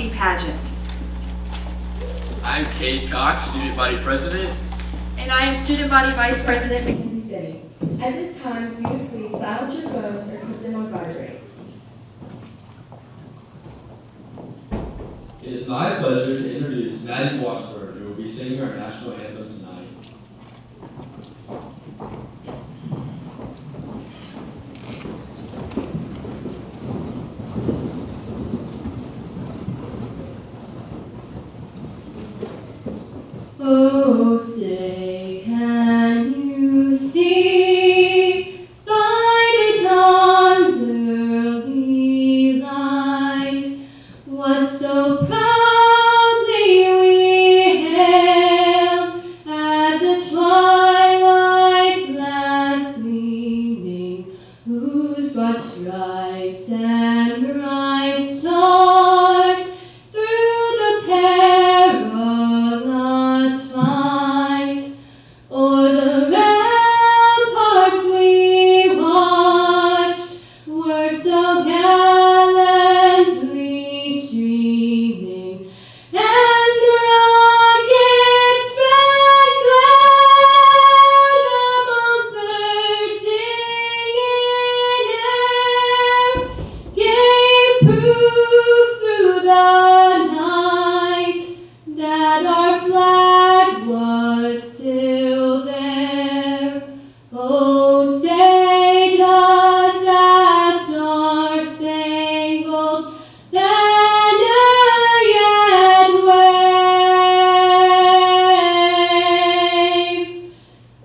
Socastee Pageant. I'm Kate Cox, Student Body President. And I am Student Body Vice President. At this time, if you would please silence your phones or put them on vibrate. It is my pleasure to introduce Maddie Washburn, who will be singing our national anthem tonight. Oh, say, can you see by the dawn's early light what so proudly we hailed at the twilight's last gleaming, whose broad stripes and bright stars through the perilous fight o'er the ramparts we watched were so gallantly streaming, and the rocket's red glare, the balls bursting in air, gave proof through the night that our flag was still there. Oh, say does that star-spangled banner yet wave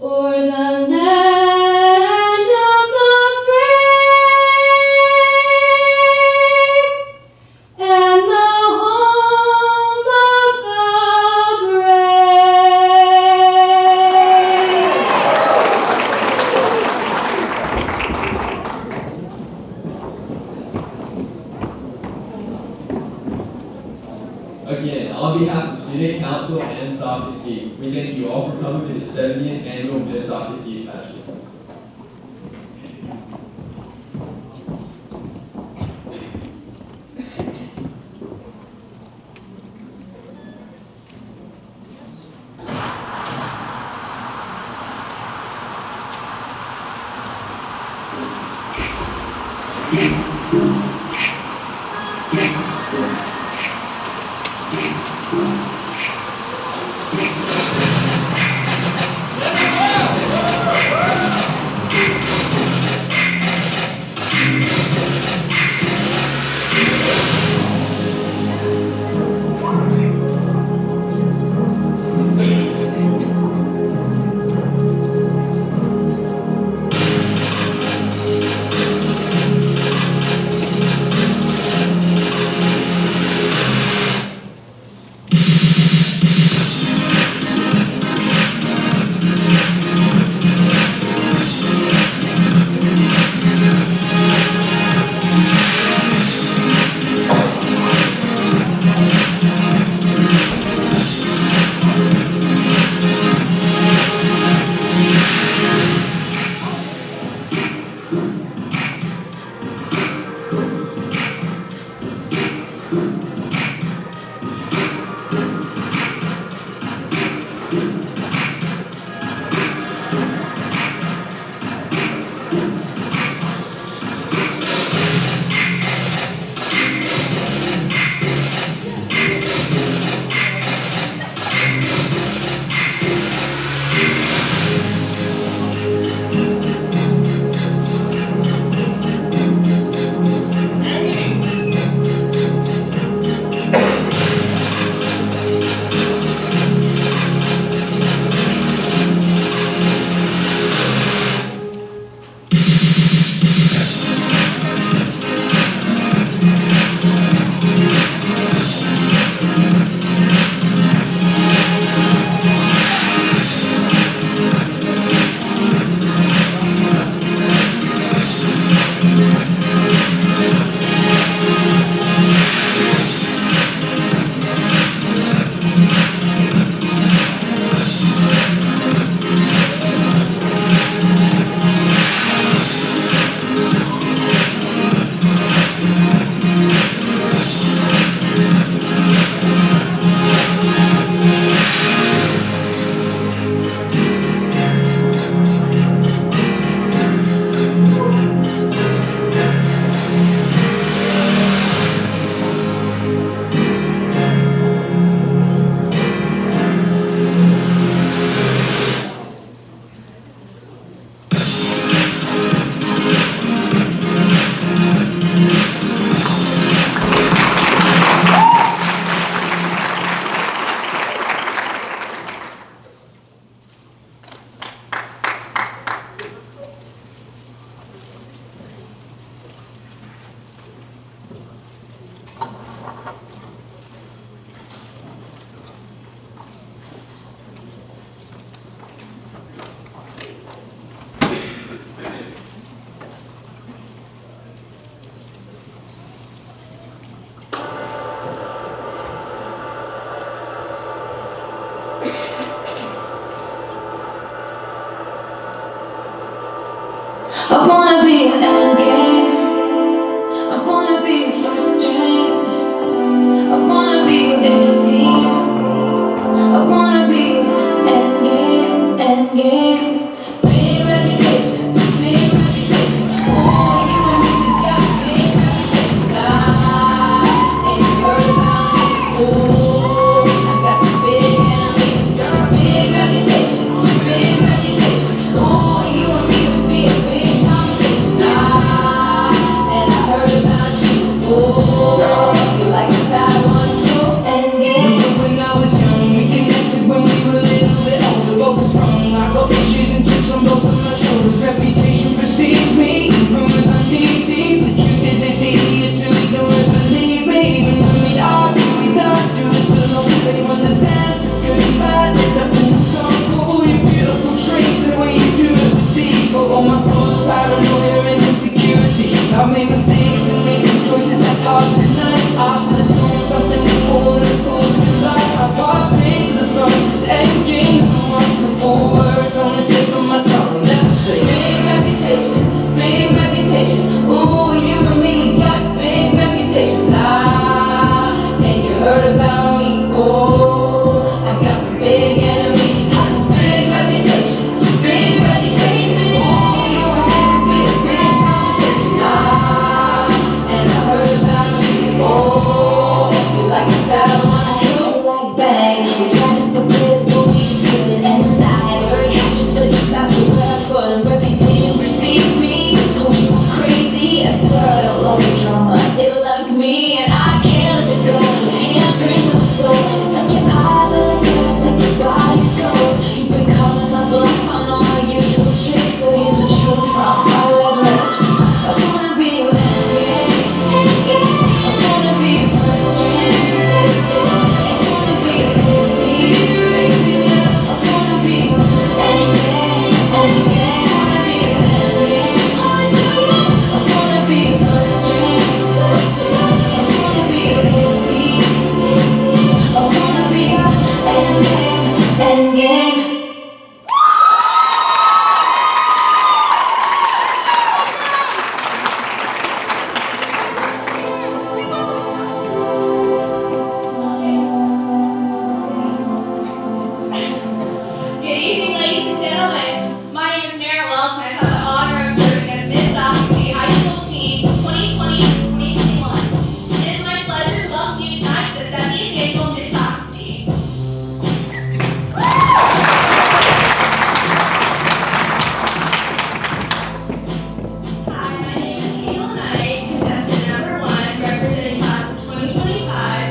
o'er the land of the free and the home of the brave? Again, on behalf of Student Council and Socastee, we thank you all for coming to the 70th Annual Miss Socastee Pageant. I wanna be an endgame. I wanna be the first string. I wanna be with a team. I wanna be endgame, endgame. Big reputation, big reputation. Oh, you and me, we got big reputations. And you heard about me. Oh, I got some big enemies. Big reputation, big reputation. Oh, you and me would be a big conversation. And I heard about you. Oh, you like the bad ones too. Endgame. When I was young, we connected when we were a little bit older. Both strong, I got issues and chips on both of my shoulders. Reputation precedes me, rumors are knee deep. The truth is it's easier to ignore it, believe me. Even when we argue, we don't do it for long. Anyone that stands for good and bad, end up in the song. For all your beautiful traits and the way you do it with these. For all my flaws, paranoia and insecurities. I've made mistakes and made some choices that's hard to deny. After the storm, something is falling and falling in light. My path's made to the front, this endgame's the one before words on the tip of my tongue. Never say Big reputation, big reputation. Ooh, you and me, we got big reputations. And you heard about me. Oh, I got some big enemies. Big reputation, big reputation. Ooh, you and me would be a big conversation. And I heard about you. Oh, you like the bad ones too. You like bang. We tried to forget it, but we split it at night. Very hatches, gonna get back to where I put 'em. Reputation precedes me. Told you I'm crazy. I swear I don't love the drama. It loves me, and I can't let you go. Handprints of the soul. It's like your eyes are the guts, like your body's gold. You've been calling my bluff on all my usual tricks, so here's the truth from my red lips. I wanna be with endgame. I wanna be the first string. I wanna be a good team. I wanna be with endgame, endgame. I wanna be with endgame. I wanna be the first string. I wanna be a good team. I wanna be endgame, endgame. Good evening, ladies and gentlemen. My name is Mara Welch, and I have the honor of serving as Miss Socastee High School Team 2020-2021. It is my pleasure to welcome you tonight to the 70th Annual Miss Socastee. Hi, my name is Kayla Knight, contestant number 1, representing class of 2025,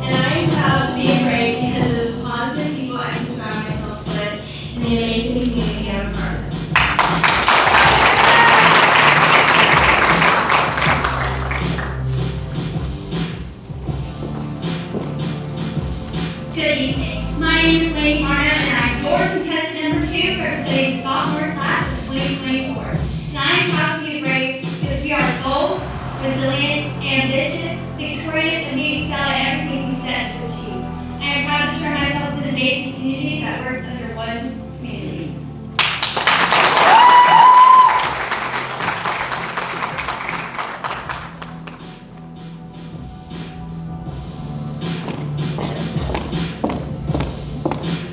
and I am proud to be a brave because of the positive people I can surround myself with and the amazing community I'm a part of. Good evening. My name is Lady Marna, and I'm your contestant number 2, representing the sophomore class of 2024. And I am proud to be brave because we are bold, resilient, ambitious, victorious, and we excel at everything we set to achieve. I am proud to surround myself with an amazing community that works under one community.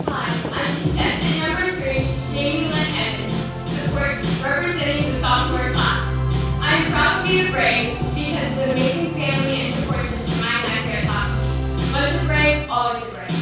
Hi, I'm contestant number 3, Jamie Lynn Evans, representing the sophomore class. I'm proud to be a brave because of the amazing family and support system I have here at Socastee. Once a brave, always a brave.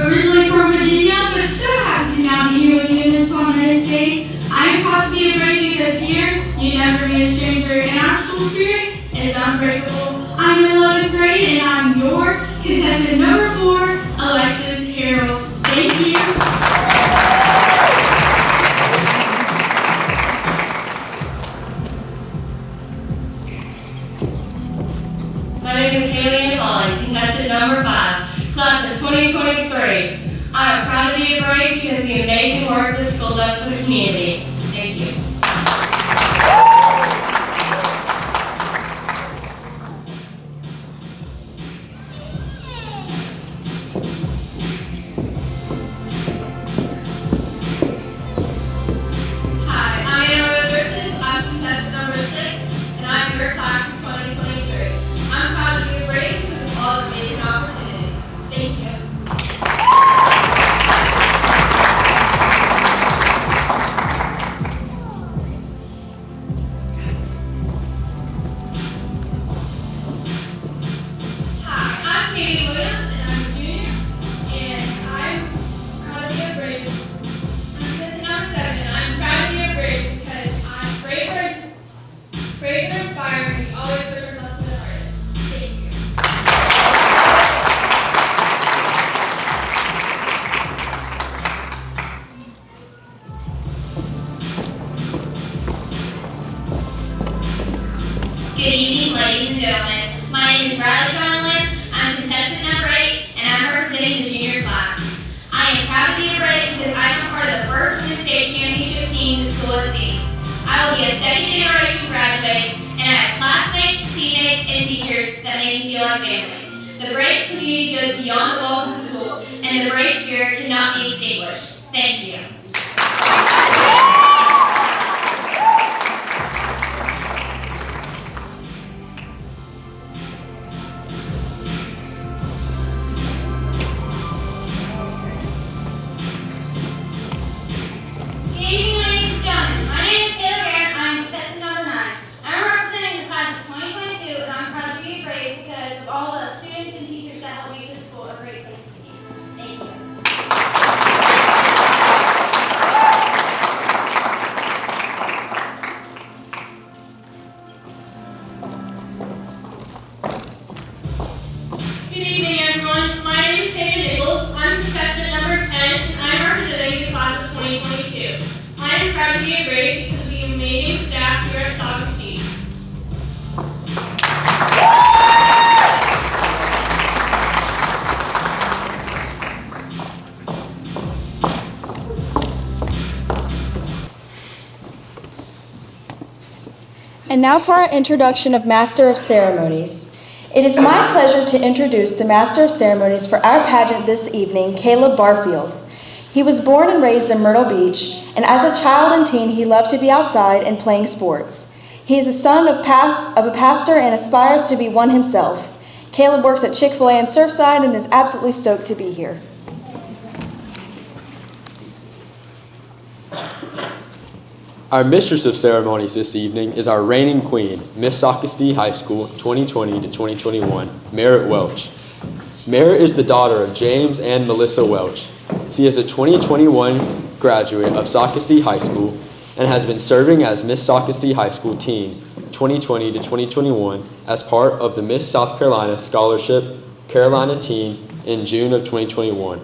Originally from Virginia, but so happy to now be here with you in this prominent state. I am proud to be a brave because here, you never be a stranger in our school spirit is unbreakable. I'm in 11th grade and I'm your contestant number 4, Alexis Harrell. Thank you. My name is Haley Holland, contestant number 5, class of 2023. I am proud to be a brave because of the amazing work this school does for the community. Thank you. opportunities. Thank you. Hi, I'm Katie Williams, and I'm a junior, and I'm proud to be a Brave. I'm Kristen, I'm 7, and I'm proud to be a Brave because I'm brave and inspiring, and we always push ourselves to the hardest. Thank you. Good evening, ladies and gentlemen. My name is Riley Finalist. I'm contestant number 8, and I'm representing the junior class. I am proud to be a Brave because I am a part of the first women's state championship team the school has seen. I will be a second-generation graduate, and I have classmates, teammates, and teachers that make me feel like family. The Braves community goes beyond the walls of the school, and the Brave spirit cannot be extinguished. Thank you. Good evening, ladies and gentlemen. My name is Taylor Bear, and I'm contestant number 9. I'm representing the class of 2022, and I'm proud to be a Brave because of all the students and teachers that help make this school a great place to be. Thank you. Good evening, everyone. My name is Taylor Nichols. I'm contestant number 10, and I'm representing the class of 2022. I am proud to be a Brave because of the amazing staff here at Socastee. And now for our introduction of Master of Ceremonies. It is my pleasure to introduce the Master of Ceremonies for our pageant this evening, Caleb Barfield. He was born and raised in Myrtle Beach, and as a child and teen, he loved to be outside and playing sports. He is the son of a pastor and aspires to be one himself. Caleb works at Chick-fil-A in Surfside and is absolutely stoked to be here. Our Mistress of Ceremonies this evening is our reigning queen, Miss Socastee High School 2020 to 2021, Merritt Welch. Merritt is the daughter of James and Melissa Welch. She is a 2021 graduate of Socastee High School and has been serving as Miss Socastee High School Teen 2020 to 2021 as part of the Miss South Carolina Scholarship Carolina Teen in June of 2021.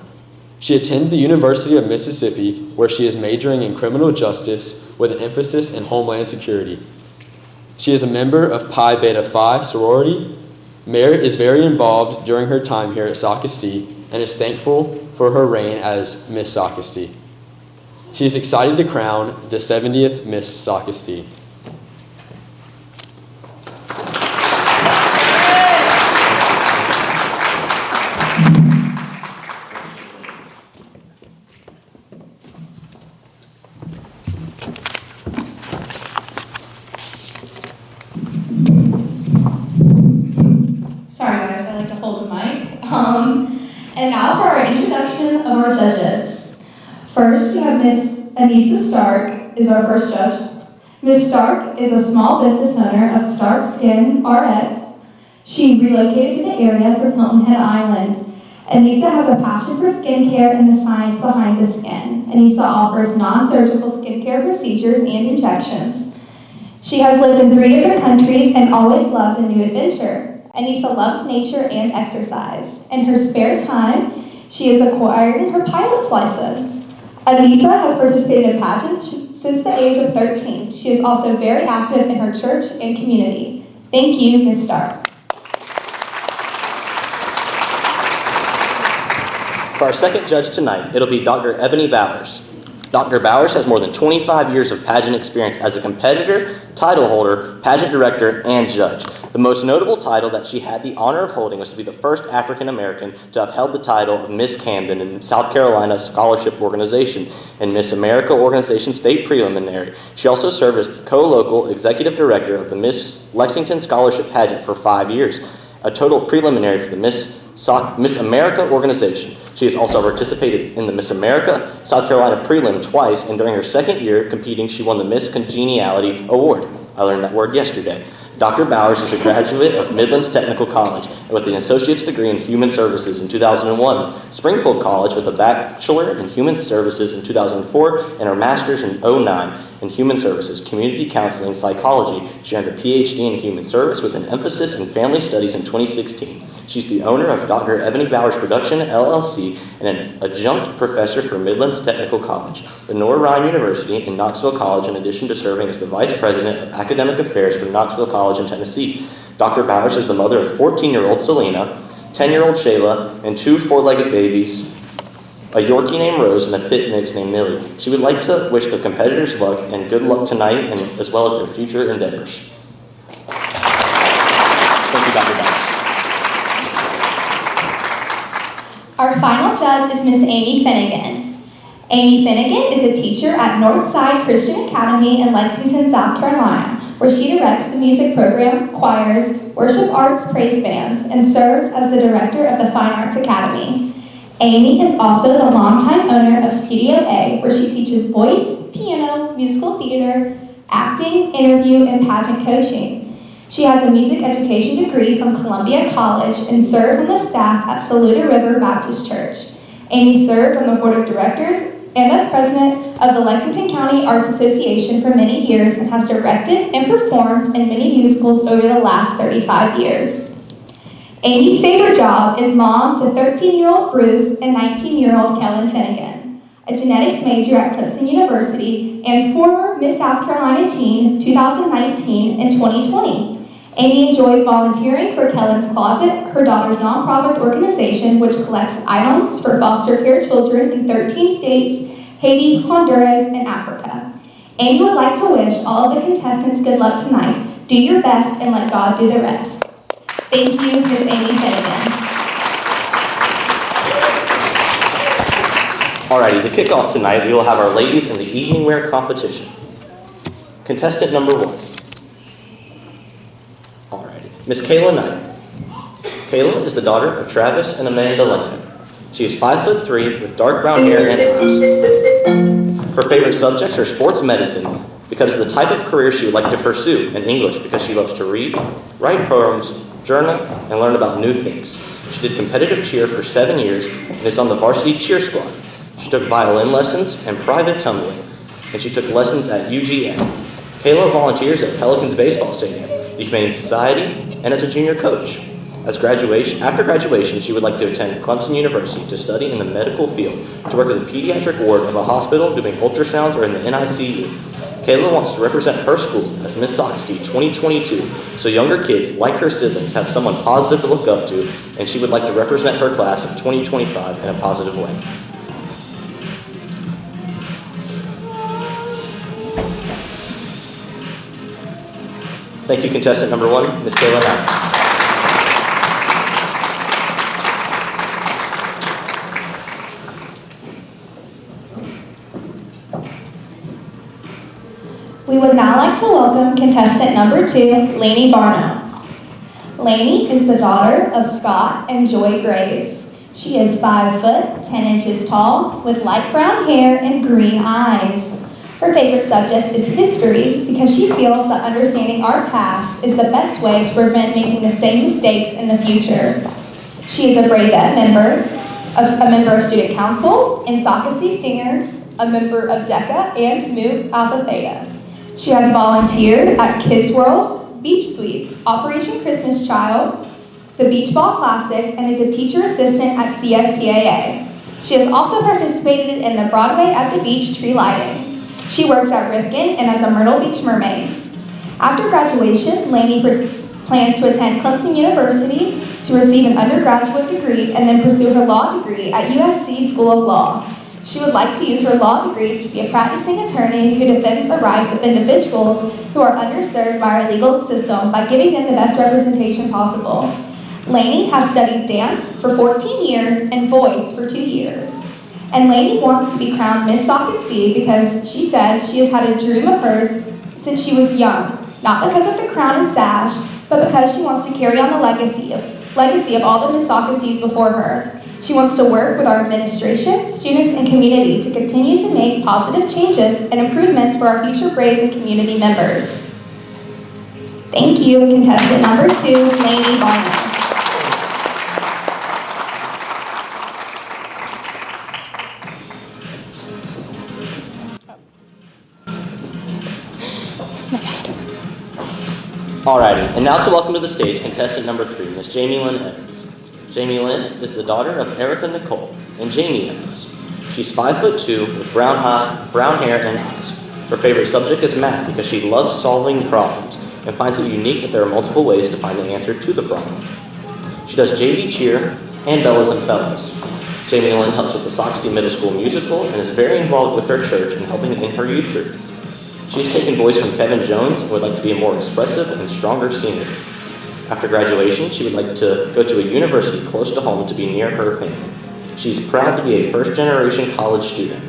She attended the University of Mississippi, where she is majoring in criminal justice with an emphasis in homeland security. She is a member of Pi Beta Phi sorority. Merritt is very involved during her time here at Socastee and is thankful for her reign as Miss Socastee. She is excited to crown the 70th Miss Socastee. Sorry guys, I like to hold the mic. And now for our introduction of our judges. First, we have Miss Anissa Stark is our first judge. Ms. Stark is a small business owner of Stark Skin RX. She relocated to the area from Hilton Head Island. Anissa has a passion for skincare and the science behind the skin. Anissa offers non-surgical skincare procedures and injections. She has lived in 3 different countries and always loves a new adventure. Anissa loves nature and exercise. In her spare time, she is acquiring her pilot's license. Anissa has participated in pageants since the age of 13. She is also very active in her church and community. Thank you, Ms. Stark. For our second judge tonight, it'll be Dr. Ebony Bowers. Dr. Bowers has more than 25 years of pageant experience as a competitor, title holder, pageant director, and judge. The most notable title that she had the honor of holding was to be the first African American to have held the title of Miss Camden in South Carolina Scholarship Organization and Miss America Organization State Preliminary. She also served as the co-local executive director of the Miss Lexington Scholarship Pageant for 5 years, a total preliminary for the Miss Miss America organization. She has also participated in the Miss America South Carolina prelim twice, and during her second year competing, she won the Miss Congeniality Award. I learned that word yesterday. Dr. Bowers is a graduate of Midlands Technical College with an associate's degree in Human Services in 2001, Springfield College with a bachelor in Human Services in 2004, and her master's in 2009 in Human Services, Community Counseling Psychology. She earned a PhD in Human Service with an emphasis in Family Studies in 2016. She's the owner of Dr. Ebony Bowers Production, LLC, and an adjunct professor for Midlands Technical College, Lenore Ryan University, and Knoxville College, in addition to serving as the Vice President of Academic Affairs for Knoxville College in Tennessee. Dr. Bowers is the mother of 14-year-old Selena, 10-year-old Shayla, and 2 four-legged babies, a Yorkie named Rose, and a pit mix named Millie. She would like to wish the competitors luck and good luck tonight, and as well as their future endeavors. Thank you, Dr. Bowers. Our final judge is Miss Amy Finnegan. Amy Finnegan is a teacher at Northside Christian Academy in Lexington, South Carolina, where she directs the music program, choirs, worship arts praise bands, and serves as the director of the Fine Arts Academy. Amy is also the longtime owner of Studio A, where she teaches voice, piano, musical theater, acting, interview, and pageant coaching. She has a music education degree from Columbia College and serves on the staff at Saluda River Baptist Church. Amy served on the board of directors and as president of the Lexington County Arts Association for many years and has directed and performed in many musicals over the last 35 years. Amy's favorite job is mom to 13-year-old Bruce and 19-year-old Kellen Finnegan, a genetics major at Clemson University and former Miss South Carolina teen 2019 and 2020. Amy enjoys volunteering for Kellen's Closet, her daughter's nonprofit organization, which collects items for foster care children in 13 states, Haiti, Honduras, and Africa. Amy would like to wish all of the contestants good luck tonight. Do your best and let God do the rest. Thank you, Miss Amy Finnegan. Alrighty, to kick off tonight, we will have our ladies in the evening wear competition. Contestant number 1. Alrighty, Miss Kayla Knight. Kayla is the daughter of Travis and Amanda Lane. She is 5'3" with dark brown hair and eyes. Her favorite subjects are sports medicine because of the type of career she would like to pursue, and English because she loves to read, write poems, journal, and learn about new things. She did competitive cheer for 7 years and is on the varsity cheer squad. She took violin lessons and private tumbling, and she took lessons at UGA. Kayla volunteers at Pelicans Baseball Stadium, the Humane Society, and as a junior coach. After graduation, she would like to attend Clemson University to study in the medical field, to work as a pediatric ward of a hospital doing ultrasounds or in the NICU. Kayla wants to represent her school as Miss Socastee 2022, so younger kids, like her siblings, have someone positive to look up to, and she would like to represent her class of 2025 in a positive way. Thank you, contestant number 1, Ms. Kayla Knight. We would now like to welcome contestant number 2, Lainey Barno. Lainey is the daughter of Scott and Joy Graves. She is 5 foot, 10 inches tall, with light brown hair and green eyes. Her favorite subject is history because she feels that understanding our past is the best way to prevent making the same mistakes in the future. She is a Brave member, a member of Student Council, and Socastee Stingers, a member of DECA and Mu Alpha Theta. She has volunteered at Kids World, Beach Sweep, Operation Christmas Child, the Beach Ball Classic, and is a teacher assistant at CFPAA. She has also participated in the Broadway at the Beach tree lighting. She works at Rifkin and as a Myrtle Beach mermaid. After graduation, Lainey plans to attend Clemson University to receive an undergraduate degree and then pursue her law degree at USC School of Law. She would like to use her law degree to be a practicing attorney who defends the rights of individuals who are underserved by our legal system by giving them the best representation possible. Lainey has studied dance for 14 years and voice for 2 years. And Lainey wants to be crowned Miss Socastee because she says she has had a dream of hers since she was young, not because of the crown and sash, but because she wants to carry on the legacy of legacy of all the Miss Socastees before her. She wants to work with our administration, students, and community to continue to make positive changes and improvements for our future Braves and community members. Thank you, contestant number 2, Lainey Barnett. Alrighty, and now to welcome to the stage contestant number 3, Miss Jamie Lynn Evans. Jamie Lynn is the daughter of Erica Nicole and Jamie Evans. She's 5'2" with brown hair and eyes. Her favorite subject is math because she loves solving problems and finds it unique that there are multiple ways to find the answer to the problem. She does JV cheer and Bellas and Fellas. Jamie Lynn helps with the Socastee Middle School musical and is very involved with her church and helping in her youth group. She's taken voice from Kevin Jones and would like to be a more expressive and stronger singer. After graduation, she would like to go to a university close to home to be near her family. She's proud to be a first-generation college student.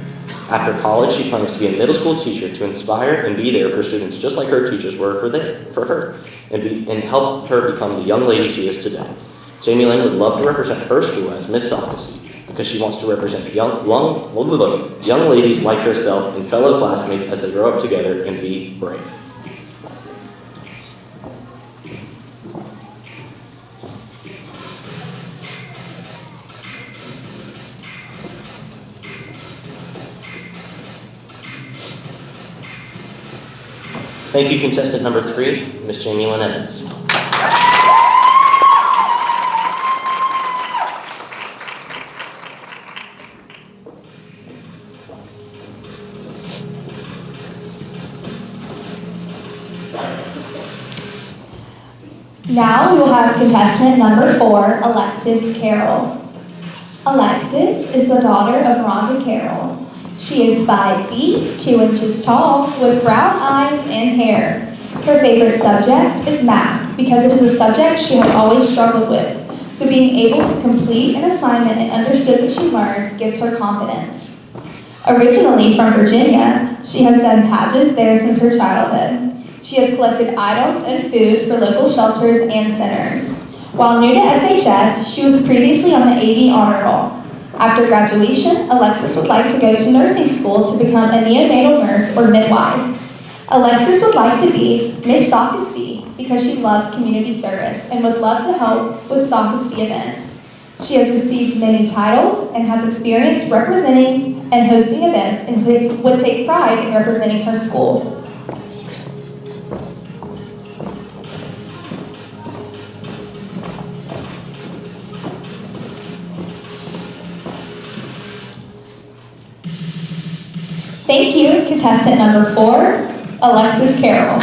After college, she plans to be a middle school teacher to inspire and be there for students just like her teachers were for her, and help her become the young lady she is today. Jamie Lynn would love to represent her school as Miss Socastee because she wants to represent young ladies like herself and fellow classmates as they grow up together and be brave. Thank you, contestant number 3, Miss Jamie Lynn Evans. Now we will have contestant number 4, Alexis Carroll. Alexis is the daughter of Rhonda Carroll. She is 5 feet, 2 inches tall, with brown eyes and hair. Her favorite subject is math because it is a subject she has always struggled with. So being able to complete an assignment and understood what she learned gives her confidence. Originally from Virginia, she has done pageants there since her childhood. She has collected items and food for local shelters and centers. While new to SHS, she was previously on the AV Honor Roll. After graduation, Alexis would like to go to nursing school to become a neonatal nurse or midwife. Alexis would like to be Miss Socastee because she loves community service and would love to help with Socastee events. She has received many titles and has experience representing and hosting events and would take pride in representing her school. Thank you, contestant number 4, Alexis Carroll.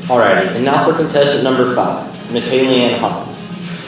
Alrighty, and now for contestant number 5, Miss Haley Ann Holland.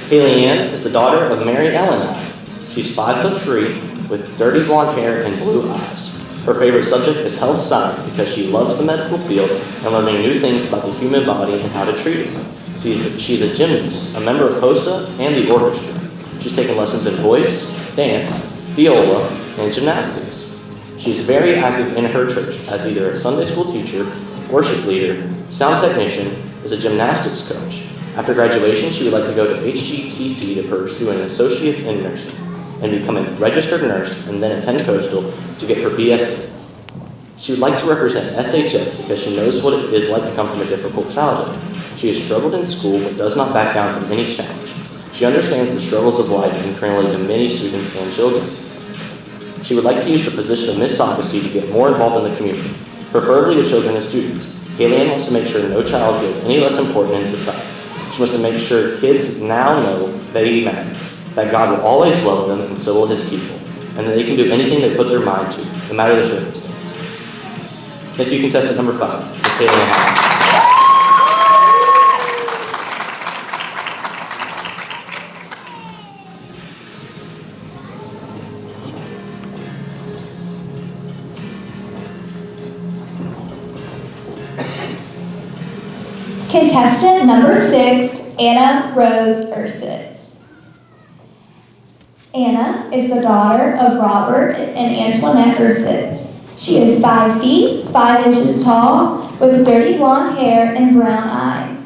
Haley Ann is the daughter of Mary Ellen Holland. She's 5'3" with dirty blonde hair and blue eyes. Her favorite subject is health science because she loves the medical field and learning new things about the human body and how to treat it. She's a gymnast, a member of HOSA and the orchestra. She's taken lessons in voice, dance, viola, and gymnastics. She's very active in her church as either a Sunday school teacher, worship leader, sound technician, is a gymnastics coach. After graduation, she would like to go to HGTC to pursue an associate's in nursing and become a registered nurse and then attend Coastal to get her BSc. She would like to represent SHS because she knows what it is like to come from a difficult childhood. She has struggled in school but does not back down from any challenge. She understands the struggles of life and can relate to many students and children. She would like to use the position of Miss Socastee to get more involved in the community, preferably with children and students. Haley Ann wants to make sure no child feels any less important in society. She wants to make sure kids now know they matter, that God will always love them and so will His people, and that they can do anything they put their mind to, no matter the circumstance. Thank you, contestant number 5, Miss Haley Ann Holland. Contestant number 6, Anna Rose Ursitz. Anna is the daughter of Robert and Antoinette Ursitz. She is 5 feet, 5 inches tall, with dirty blonde hair and brown eyes.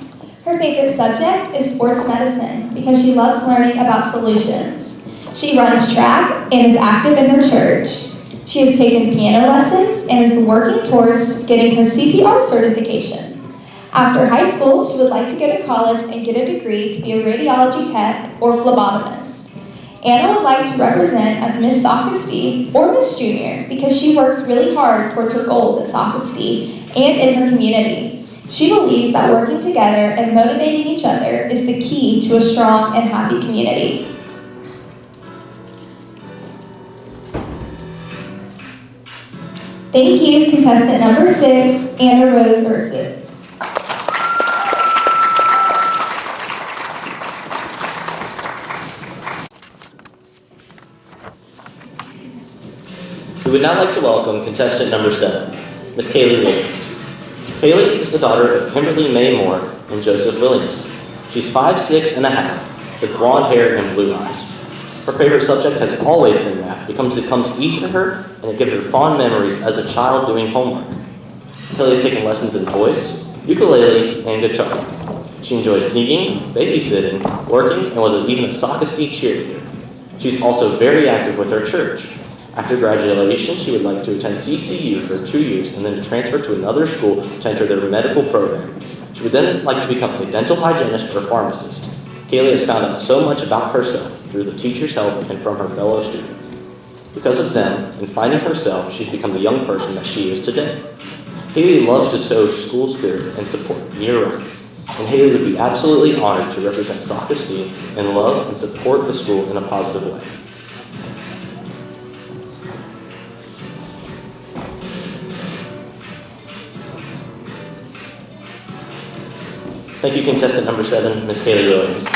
Her favorite subject is sports medicine because she loves learning about solutions. She runs track and is active in her church. She has taken piano lessons and is working towards getting her CPR certification. After high school, she would like to go to college and get a degree to be a radiology tech or phlebotomist. Anna would like to represent as Miss Socastee or Miss Junior because she works really hard towards her goals at Socastee and in her community. She believes that working together and motivating each other is the key to a strong and happy community. Thank you, contestant number 6, Anna Rose Ursitz. We would now like to welcome contestant number 7, Miss Kaylee Williams. Kaylee is the daughter of Kimberly May Moore and Joseph Williams. She's 5'6" and a half, with blonde hair and blue eyes. Her favorite subject has always been math because it comes easy to her and it gives her fond memories as a child doing homework. Kaylee has taken lessons in voice, ukulele, and guitar. She enjoys singing, babysitting, working, and was even a Socastee cheerleader. She's also very active with her church. After graduation, she would like to attend CCU for 2 years and then transfer to another school to enter their medical program. She would then like to become a dental hygienist or pharmacist. Kaylee has found out so much about herself through the teacher's help and from her fellow students. Because of them and finding herself, she's become the young person that she is today. Haley loves to show school spirit and support year-round, and Haley would be absolutely honored to represent Socastee and love and support the school in a positive way. Thank you, contestant number 7, Miss Kaylee Williams.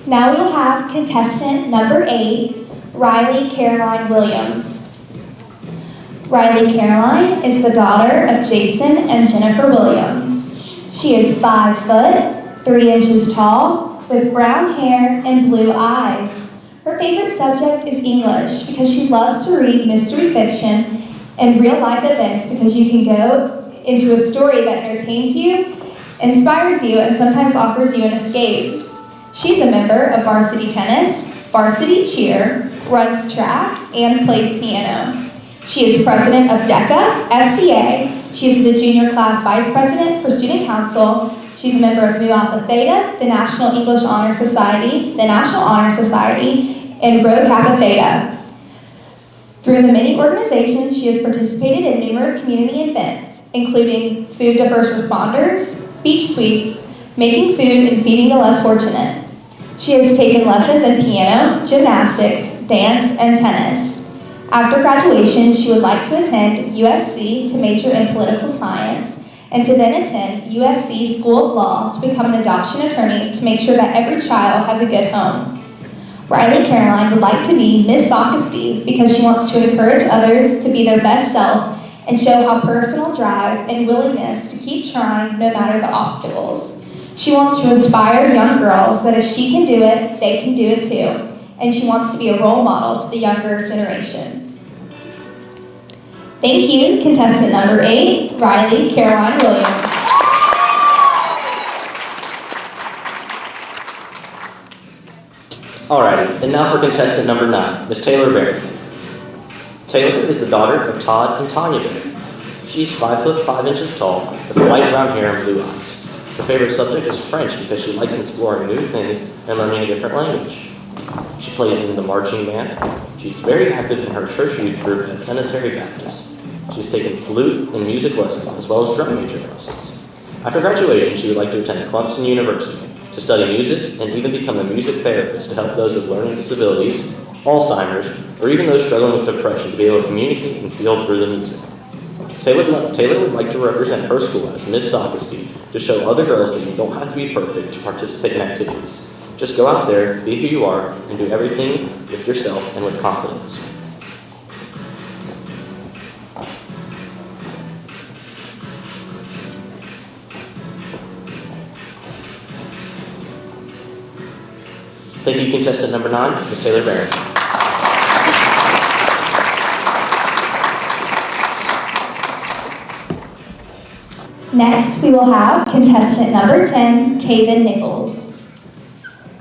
Now we will have contestant number 8, Riley Caroline Williams. Riley Caroline is the daughter of Jason and Jennifer Williams. She is 5 foot, 3 inches tall, with brown hair and blue eyes. Her favorite subject is English because she loves to read mystery fiction and real-life events because you can go into a story that entertains you, inspires you, and sometimes offers you an escape. She's a member of varsity tennis, varsity cheer, runs track, and plays piano. She is president of DECA, FCA. She is the junior class vice president for student council. She's a member of Mu Alpha Theta, the National English Honor Society, the National Honor Society, and Rho Kappa Theta. Through the many organizations, she has participated in numerous community events, including Food to First Responders, beach sweeps, making food, and feeding the less fortunate. She has taken lessons in piano, gymnastics, dance, and tennis. After graduation, she would like to attend USC to major in political science, and to then attend USC School of Law to become an adoption attorney to make sure that every child has a good home. Riley Caroline would like to be Miss Socastee because she wants to encourage others to be their best self and show how personal drive and willingness to keep trying no matter the obstacles. She wants to inspire young girls that if she can do it, they can do it too. And she wants to be a role model to the younger generation. Thank you, contestant number 8, Riley Caroline Williams. Alrighty, and now for contestant number 9, Miss Taylor Berry. Taylor is the daughter of Todd and Tanya Berry. She's 5 foot 5 inches tall, with light brown hair and blue eyes. Her favorite subject is French because she likes exploring new things and learning a different language. She plays in the marching band. She's very active in her church youth group at Cemetery Baptist. She's taken flute and music lessons as well as drum major lessons. After graduation, she would like to attend Clemson University to study music and even become a music therapist to help those with learning disabilities, Alzheimer's, or even those struggling with depression to be able to communicate and feel through the music. Taylor would like to represent her school as Miss Socastee to show other girls that you don't have to be perfect to participate in activities. Just go out there, be who you are, and do everything with yourself and with confidence. Thank you, contestant number 9, Ms. Taylor Barron. Next, we will have contestant number 10, Taven Nichols.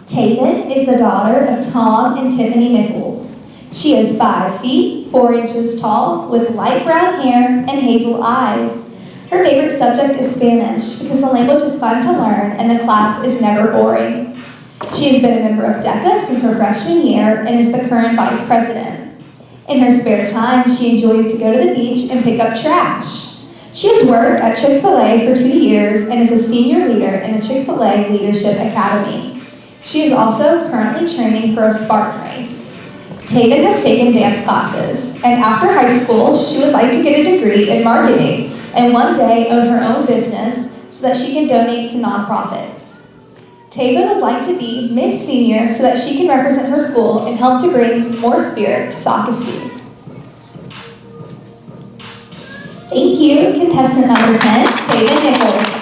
Taven is the daughter of Tom and Tiffany Nichols. She is 5 feet, 4 inches tall, with light brown hair and hazel eyes. Her favorite subject is Spanish because the language is fun to learn and the class is never boring. She has been a member of DECA since her freshman year and is the current vice president. In her spare time, she enjoys to go to the beach and pick up trash. She has worked at Chick-fil-A for 2 years and is a senior leader in the Chick-fil-A Leadership Academy. She is also currently training for a Spartan race. Taven has taken dance classes, and after high school, she would like to get a degree in marketing and one day own her own business so that she can donate to nonprofits. Taven would like to be Miss Senior so that she can represent her school and help to bring more spirit to Socastee. Thank you, contestant number 10, Taven Nichols.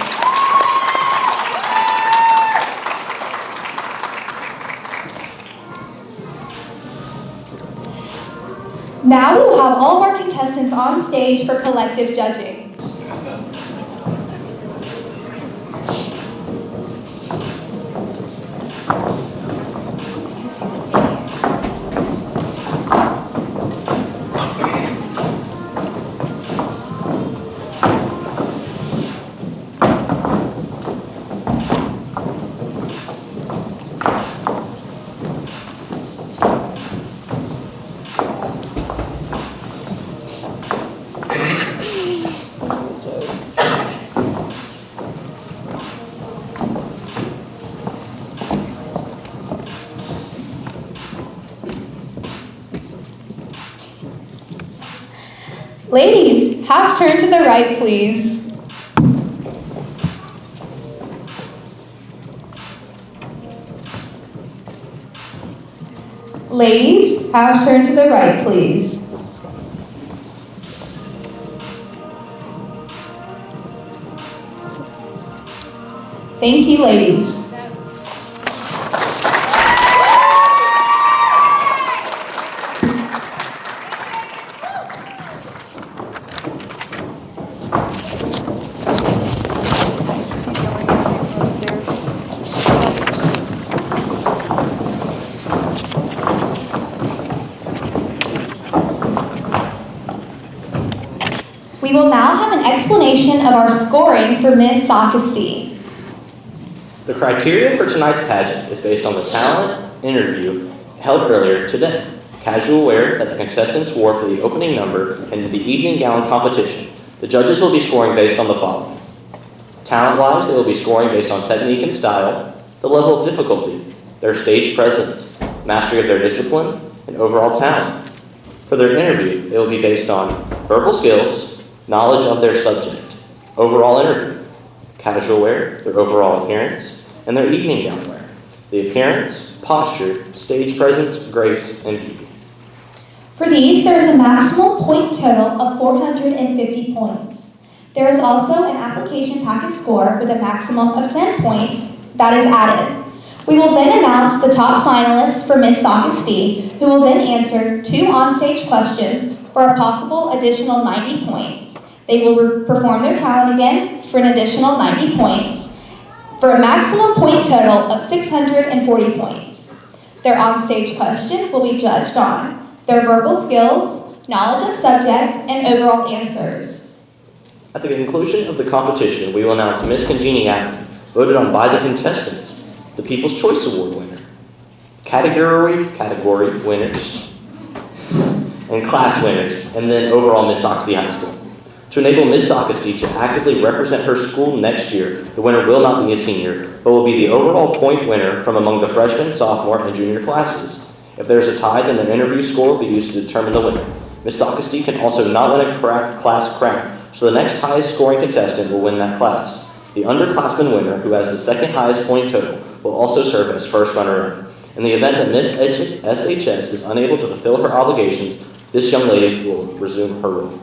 Now we will have all of our contestants on stage for collective judging. Ladies, half turn to the right, please. Ladies, half turn to the right, please. Thank you, ladies. We will now have an explanation of our scoring for Ms. Socastee. The criteria for tonight's pageant is based on the talent interview held earlier today. Casual wear that the contestants wore for the opening number and the evening gown competition. The judges will be scoring based on the following. Talent-wise, they will be scoring based on technique and style, the level of difficulty, their stage presence, mastery of their discipline, and overall talent. For their interview, it will be based on verbal skills, knowledge of their subject, overall interview, casual wear, their overall appearance, and their evening gown wear, the appearance, posture, stage presence, grace, and beauty. For these, there is a maximum point total of 450 points. There is also an application packet score with a maximum of 10 points that is added. We will then announce the top finalists for Ms. Socastee, who will then answer 2 onstage questions for a possible additional 90 points. They will perform their talent again for an additional 90 points, for a maximum point total of 640 points. Their onstage question will be judged on their verbal skills, knowledge of subject, and overall answers. At the conclusion of the competition, we will announce Miss Congeniality, voted on by the contestants, the People's Choice Award winner, category winners, and class winners, and then overall Miss Socastee High School. To enable Ms. Socastee to actively represent her school next year, the winner will not be a senior, but will be the overall point winner from among the freshman, sophomore, and junior classes. If there is a tie, then the interview score will be used to determine the winner. Ms. Socastee can also not win a class crown, so the next highest scoring contestant will win that class. The underclassman winner, who has the second highest point total, will also serve as first runner-up. In the event that Ms. SHS is unable to fulfill her obligations, this young lady will resume her role.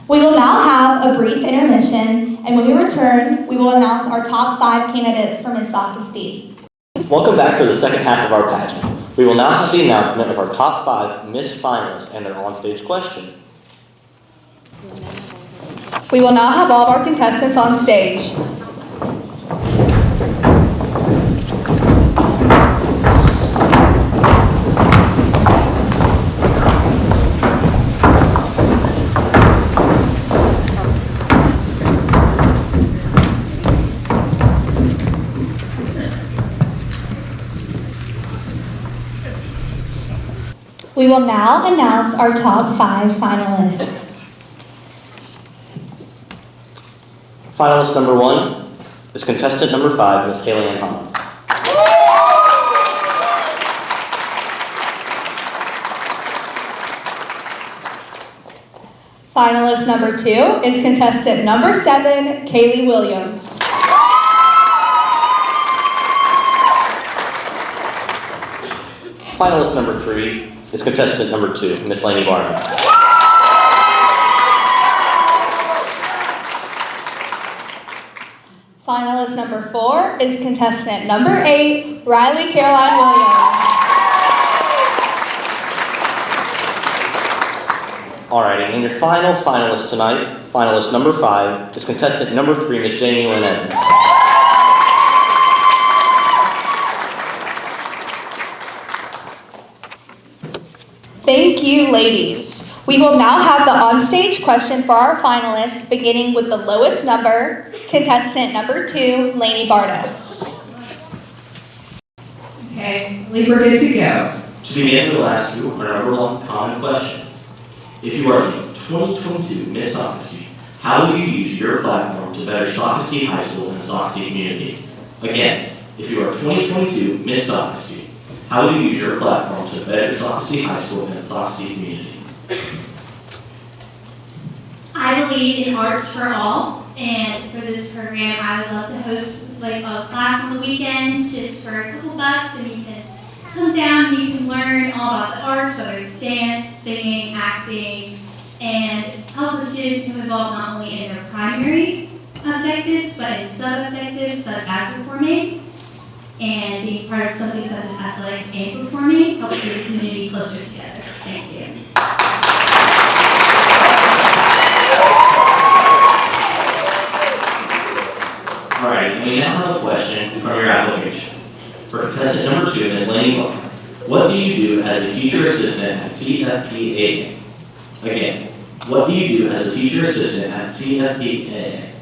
We will now have a brief intermission, and when we return, we will announce our top 5 candidates for Ms. Socastee. Welcome back for the second half of our pageant. We will now have the announcement of our top 5 Miss Finalists and their onstage question. We will now have all of our contestants on stage. We will now announce our top 5 finalists. Finalist number 1 is contestant number 5, Miss Haley Ann Holland. Finalist number 2 is contestant number 7, Kaylee Williams. Finalist number 3 is contestant number 2, Miss Lainey Barnum. Finalist number 4 is contestant number 8, Riley Caroline Williams. Alrighty, and your final finalist tonight, finalist number 5, is contestant number 3, Miss Jamie Lynn Evans. Thank you, ladies. We will now have the onstage question for our finalists, beginning with the lowest number, contestant number 2, Lainey Bardo. Okay, I believe we're good to go. To begin, we'll ask you our number 1 common question. If you are the 2022 Miss Socastee, how will you use your platform to better Socastee High School and the Socastee community? Again, if you are 2022 Miss Socastee, how will you use your platform to better Socastee High School and the Socastee community? I believe in arts for all, and for this program, I would love to host like a class on the weekends just for a couple bucks, and you can come down and you can learn all about the arts, whether it's dance, singing, acting, and help the students become involved not only in their primary objectives, but in sub-objectives such as performing, and being part of something such as athletics and performing helps bring the community closer together. Thank you. Alright, and we now have a question from your application. For contestant number 2, Ms. Lainey Barr, what do you do as a teacher assistant at CFPAA? Again, what do you do as a teacher assistant at CFPAA?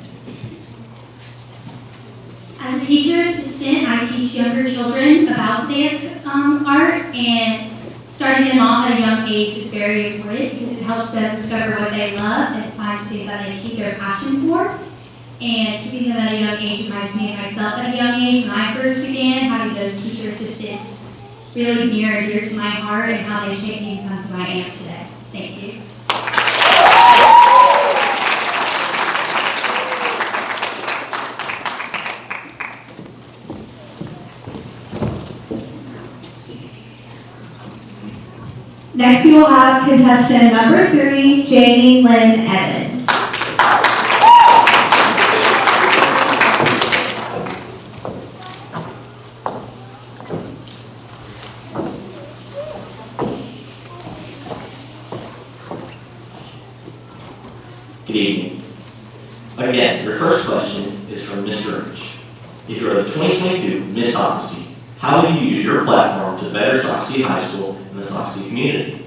As a teacher assistant, I teach younger children about dance art, and starting them off at a young age is very important because it helps them discover what they love and find something that they keep their passion for. And keeping them at a young age reminds me of myself at a young age when I first began, having those teacher assistants really near and dear to my heart and how they shaped me to become who I am today. Thank you. Next, we will have contestant number 3, Jamie Lynn Evans. Good evening. Again, your first question is from Mr. Rich. If you are the 2022 Miss Socastee, how will you use your platform to better Socastee High School and the Socastee community?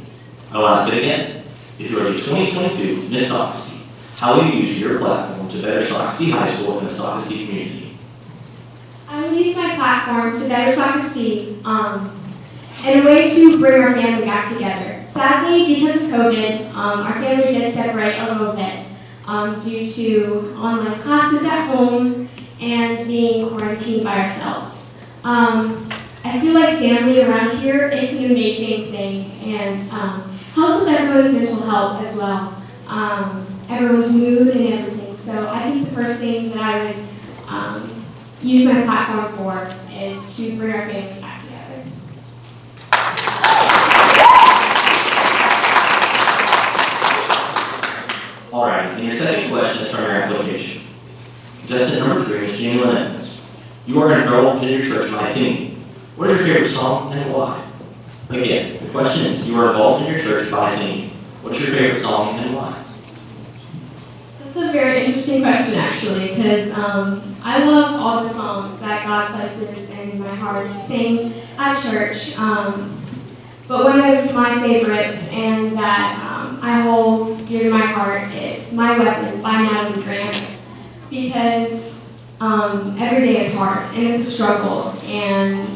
I will ask it again. If you are the 2022 Miss Socastee, how will you use your platform to better Socastee High School and the Socastee community? I will use my platform to better Socastee in a way to bring our family back together. Sadly, because of COVID, our family did separate a little bit due to online classes at home and being quarantined by ourselves. I feel like family around here is an amazing thing and helps with everyone's mental health as well, everyone's mood and everything. So I think the first thing that I would use my platform for is to bring our family back together. Alright, and your second question is from your application. Contestant number 3 is Jamie Lynn Evans. You are enrolled in your church by singing. What is your favorite song and why? Again, the question is, you are involved in your church by singing. What's your favorite song and why? That's a very interesting question, actually, because I love all the songs that God places in my heart to sing at church. But one of my favorites and that I hold dear to my heart is My Weapon by Natalie Grant, because every day is hard and it's a struggle, and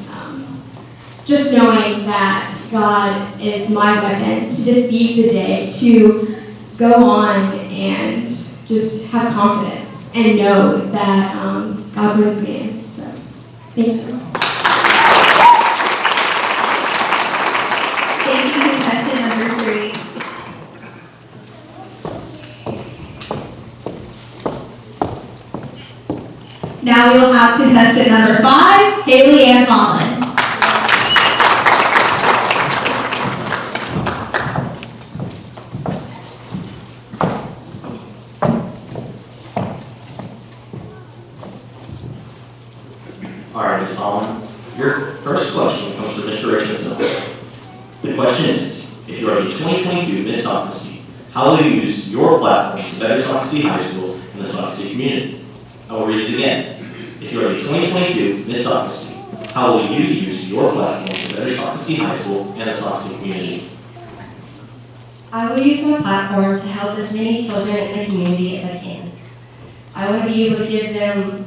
just knowing that God is my weapon to defeat the day, to go on and just have confidence and know that God puts me in. So, thank you. Thank you, contestant number 3. Now we will have contestant number 5, Haley Ann Holland. All right, Ms. Holland, your first question comes from Mr. Richardson. The question is, if you are the 2022 Miss Socastee, how will you use your platform to better Socastee High School and the Socastee community? I will read it again. If you are the 2022 Miss Socastee, how will you use your platform to better Socastee High School and the Socastee community? I will use my platform to help as many children in the community as I can. I want to be able to give them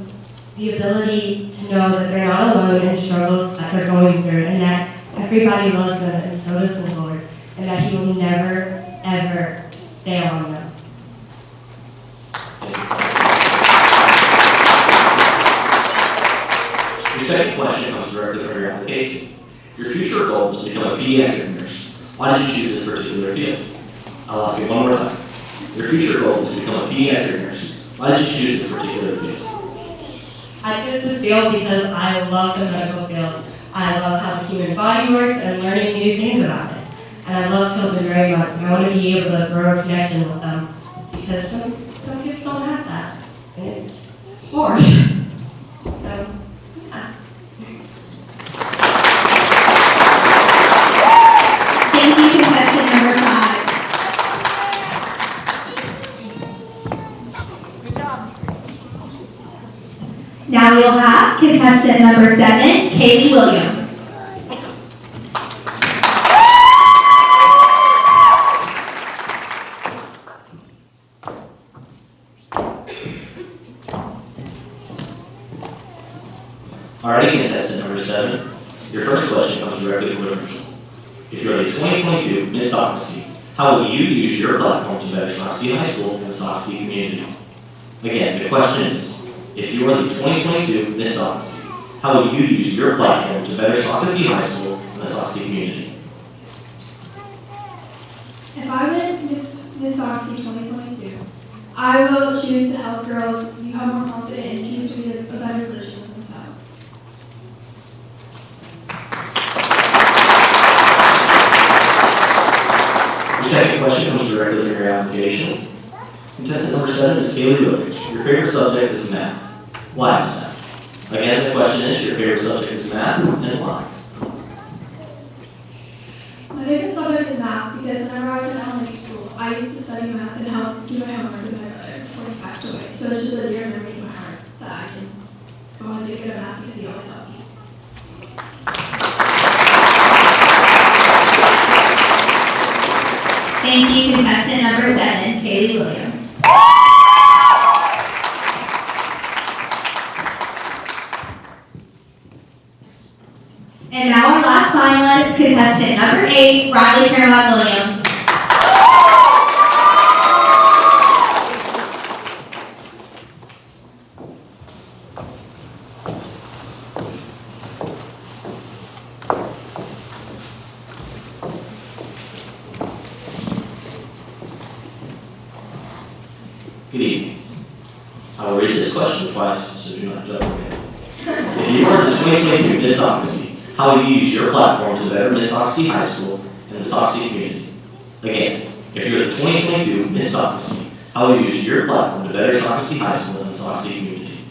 the ability to know that they're not alone in struggles that they're going through, and that everybody loves them, and so does the Lord, and that He will never, ever fail on them. Your second question comes directly from your application. Your future goal is to become a pediatric nurse. Why did you choose this particular field? I'll ask you one more time. Your future goal is to become a pediatric nurse. Why did you choose this particular field? I chose this field because I love the medical field. I love how the human body works and learning new things about it. And I love children very much, and I want to be able to grow a connection with them, because some kids don't have that, and it's hard. So, yeah. Thank you, contestant number 5. Now we will have contestant number 7, Kaylee Williams. Alrighty, contestant number 7. Your first question comes directly from Richardson. If you are the 2022 Miss Socastee, how will you use your platform to better Socastee High School and the Socastee community? Again, the question is, if you are the 2022 Miss Socastee, how will you use your platform to better Socastee High School and the Socastee community? If I win Miss Socastee 2022, I will choose to help girls become more confident and choose to be a better version of themselves. Your second question comes directly from your application. Contestant number 7 is Kaylee Williams. Your favorite subject is math. Why is that? Again, the question is, your favorite subject is math, and why? My favorite subject is math because whenever I was in elementary school, I used to study math and help do my homework with my brother before he passed away. So it's just a dear memory in my heart that I can always be good at math because he always helped me. Thank you, contestant number 7, Kaylee Williams. And now our last finalist, contestant number 8, Riley Caroline Williams. Good evening. I will read this question twice, so do not jump again. If you are the 2022 Miss Socastee, how will you use your platform to better Miss Socastee High School and the Socastee community? Again, if you're the 2022 Miss Socastee, how will you use your platform to better Socastee High School and the Socastee community?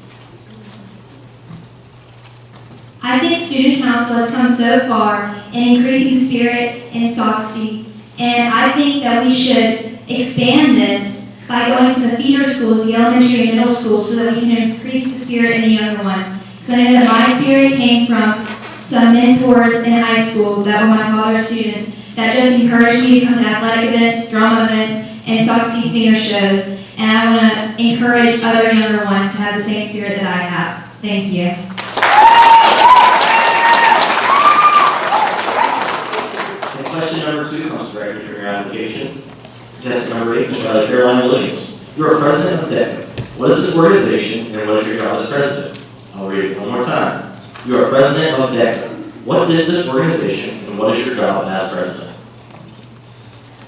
I think student council has come so far in increasing spirit in Socastee, and I think that we should expand this by going to the feeder schools, the elementary and middle schools, so that we can increase the spirit in the younger ones. Because I know that my spirit came from some mentors in high school that were my father's students that just encouraged me to come to athletic events, drama events, and Socastee singer shows. And I want to encourage other younger ones to have the same spirit that I have. Thank you. And question number 2 comes directly from your application. Contestant number 8, Ms. Riley Caroline Williams. You are president of DECA. What is this organization and what is your job as president? I'll read it one more time. You are president of DECA. What is this organization and what is your job as president?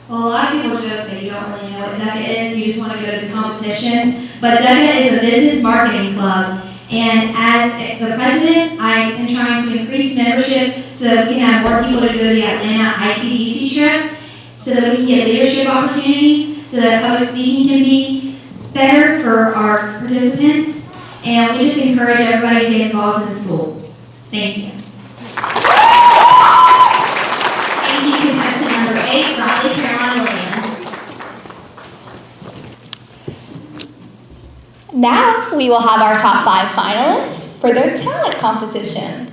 Well, a lot of people joke that you don't really know what DECA is, you just want to go to the competitions. But DECA is a business marketing club. And as the president, I am trying to increase membership so that we can have more people to go to the Atlanta ICDC trip, so that we can get leadership opportunities, so that public speaking can be better for our participants. And we just encourage everybody to get involved in the school. Thank you. Thank you, contestant number 8, Riley Caroline Williams. Now we will have our top 5 finalists for their talent competition.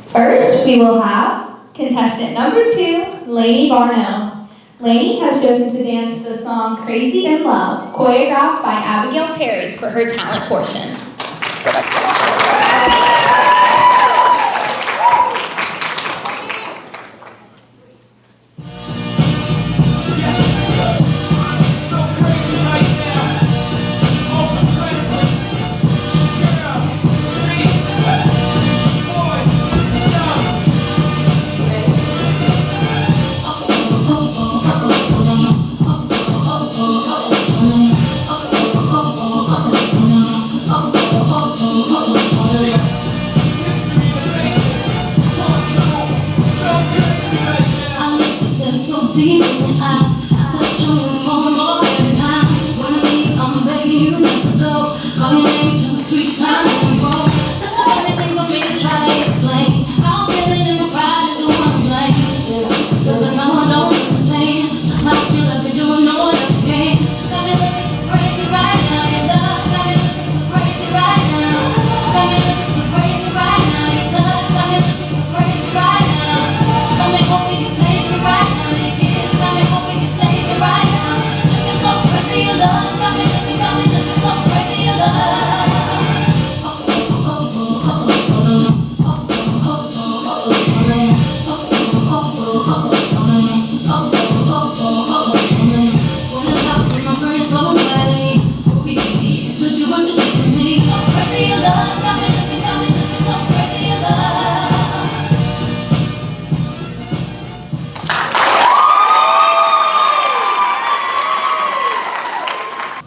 First, we will have contestant number 2, Lainey Barno. Lainey has chosen to dance the song Crazy in Love, choreographed by Abigail Perry for her talent portion.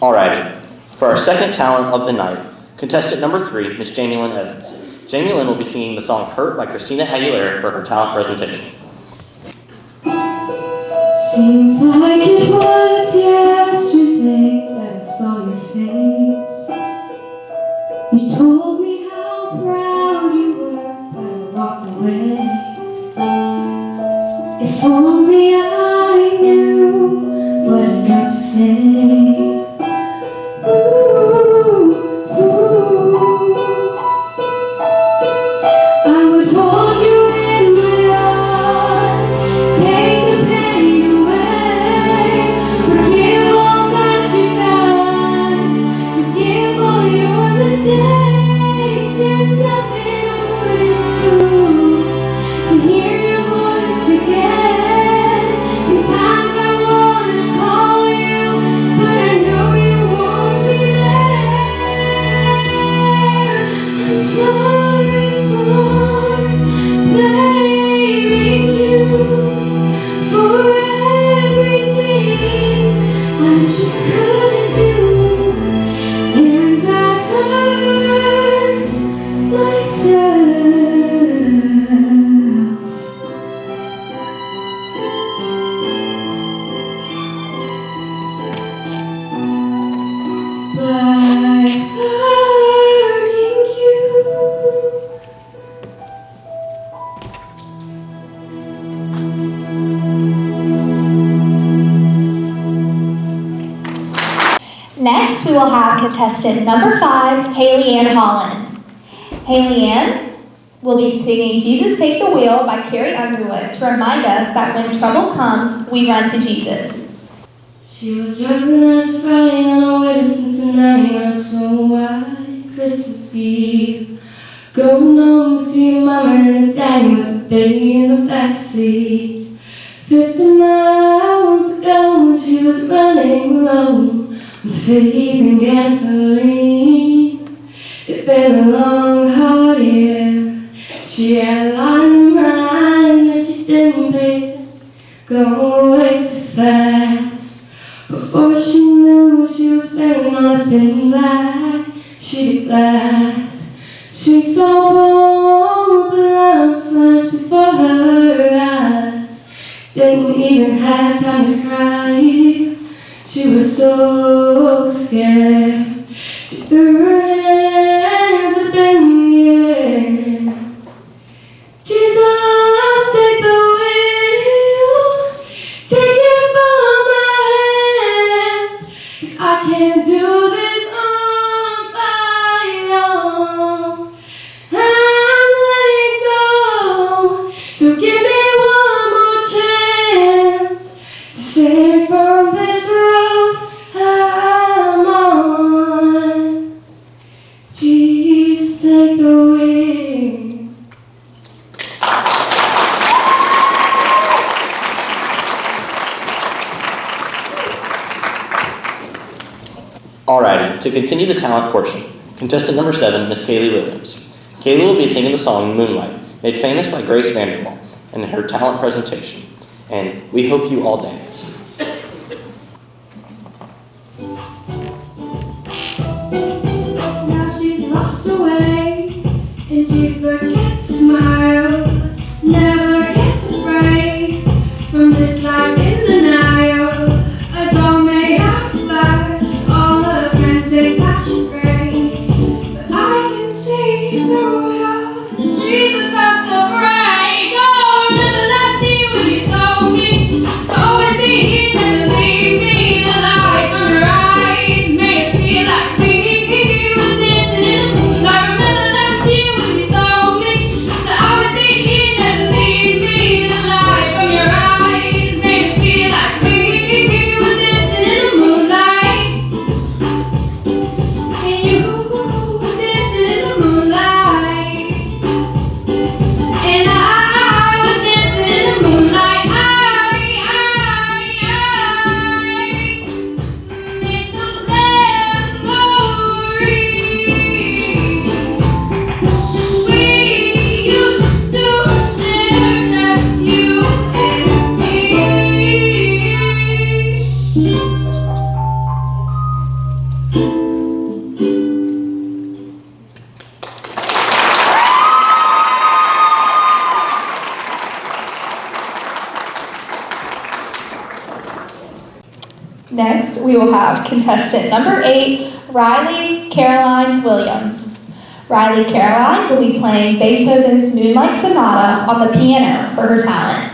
Alrighty. For our second talent of the night, contestant number 3, Ms. Jamie Lynn Evans. Jamie Lynn will be singing the song Hurt by Christina Aguilera for her talent presentation. Seems like it was yesterday that I saw your face. You told me how proud you were, but I walked away. If only I knew what I know today. I would hold you in my arms, take the pain away, forgive all that you've done, forgive all your mistakes. There's nothing I wouldn't do to hear your voice again. Sometimes I wanna call you, but I know you won't be there. I'm sorry for blaming you for everything I just couldn't do, and I hurt myself. By hurting you. Next, we will have contestant number 5, Haley Ann Holland. Haley Ann will be singing Jesus Take the Wheel by Carrie Underwood to remind us that when trouble comes, we run to Jesus. She was driving last Friday on her way to Cincinnati on a snow white Christmas Eve. Going home to see her mama and daddy with a baby in the backseat. 50 miles ago when she was running low on faith and gasoline. It'd been a long, hard year. She had a lot in mind that she didn't face. Going way too fast. Before she knew she was spending all the thin black she'd glass. She saw both the lights flash before her eyes. Didn't even have time to cry. She was so scared. She threw her hands up in the air. Jesus, take the wheel. Take it from my hands. 'Cause I can't do this on my own. I'm letting go. So give me one more chance to save from this road I'm on. Jesus, take the wheel. Alrighty, to continue the talent portion, contestant number 7, Miss Kaylee Williams. Kaylee will be singing the song Moonlight, made famous by Grace Vanderbilt, in her talent presentation. And we hope you all dance. Now she's lost away, and she forgets to smile. Never gets a break from this life in denial. A doll made out of glass. All her friends say that she's great, but I can see through it all. She's about to break. Oh, remember last year when you told me to always be here, never leave me. The light from your eyes made it feel like we were dancing in the moonlight. Remember last year when you told me to always be here, never leave me. The light from your eyes made it feel like we were dancing in the moonlight. And you were dancing in the moonlight. And I was dancing in the moonlight. Miss those memories. We used to share just you and me. Next, we will have contestant number 8, Riley Caroline Williams. Riley Caroline will be playing Beethoven's Moonlight Sonata on the piano for her talent.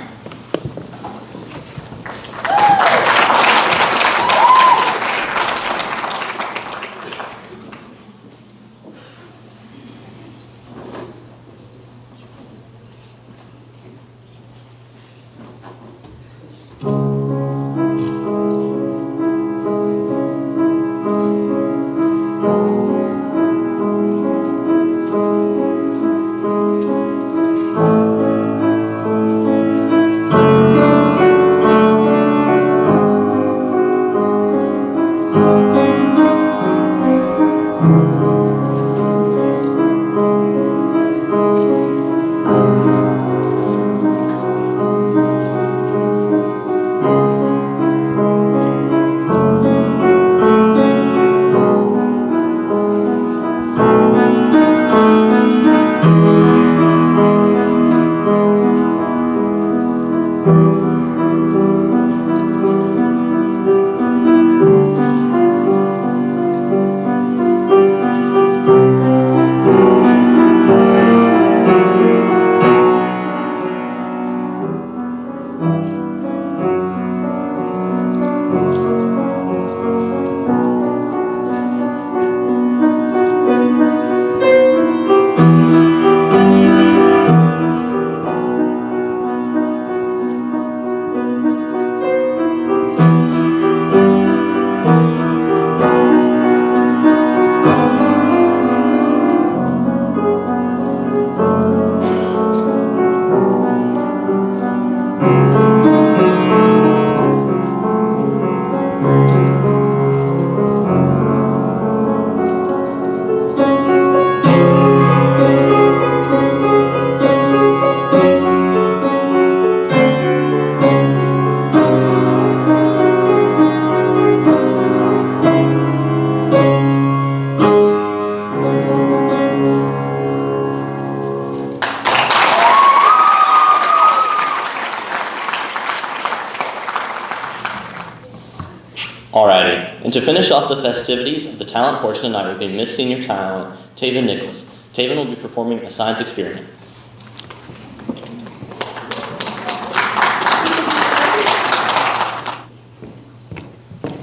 And to finish off the festivities of the talent portion tonight will be Miss Senior Talent, Taven Nichols. Taven will be performing a science experiment.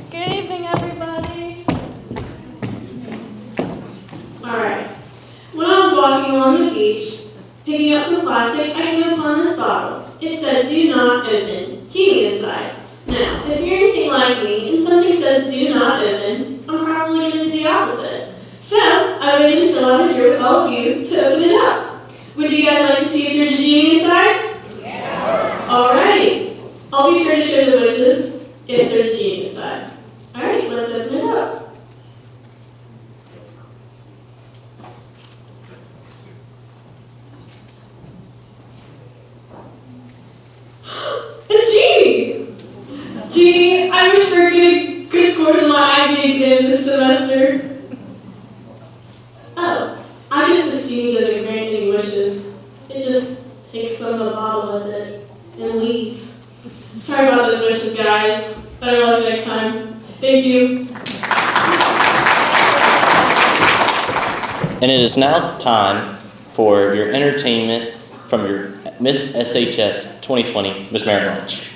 Good evening, everybody. Alright. When I was walking along the beach, picking up some plastic, I came upon this bottle. It said, "Do not open." Genie inside. Now, if you're anything like me and something says "do not open," I'm probably going to do the opposite. So, I waited until I was here with all of you to open it up. Would you guys like to see if there's a genie inside? Yeah. Alright. I'll be sure to show the wishes if there's a genie inside. Alright, let's open it up. A genie! Genie, I wish for good scores on my IB exam this semester. Oh, I guess this genie doesn't grant any wishes. It just takes some of the bottle with it and leaves. Sorry about those wishes, guys. Better luck next time. Thank you. And it is now time for your entertainment from your Miss SHS 2020, Miss Mary Lynch.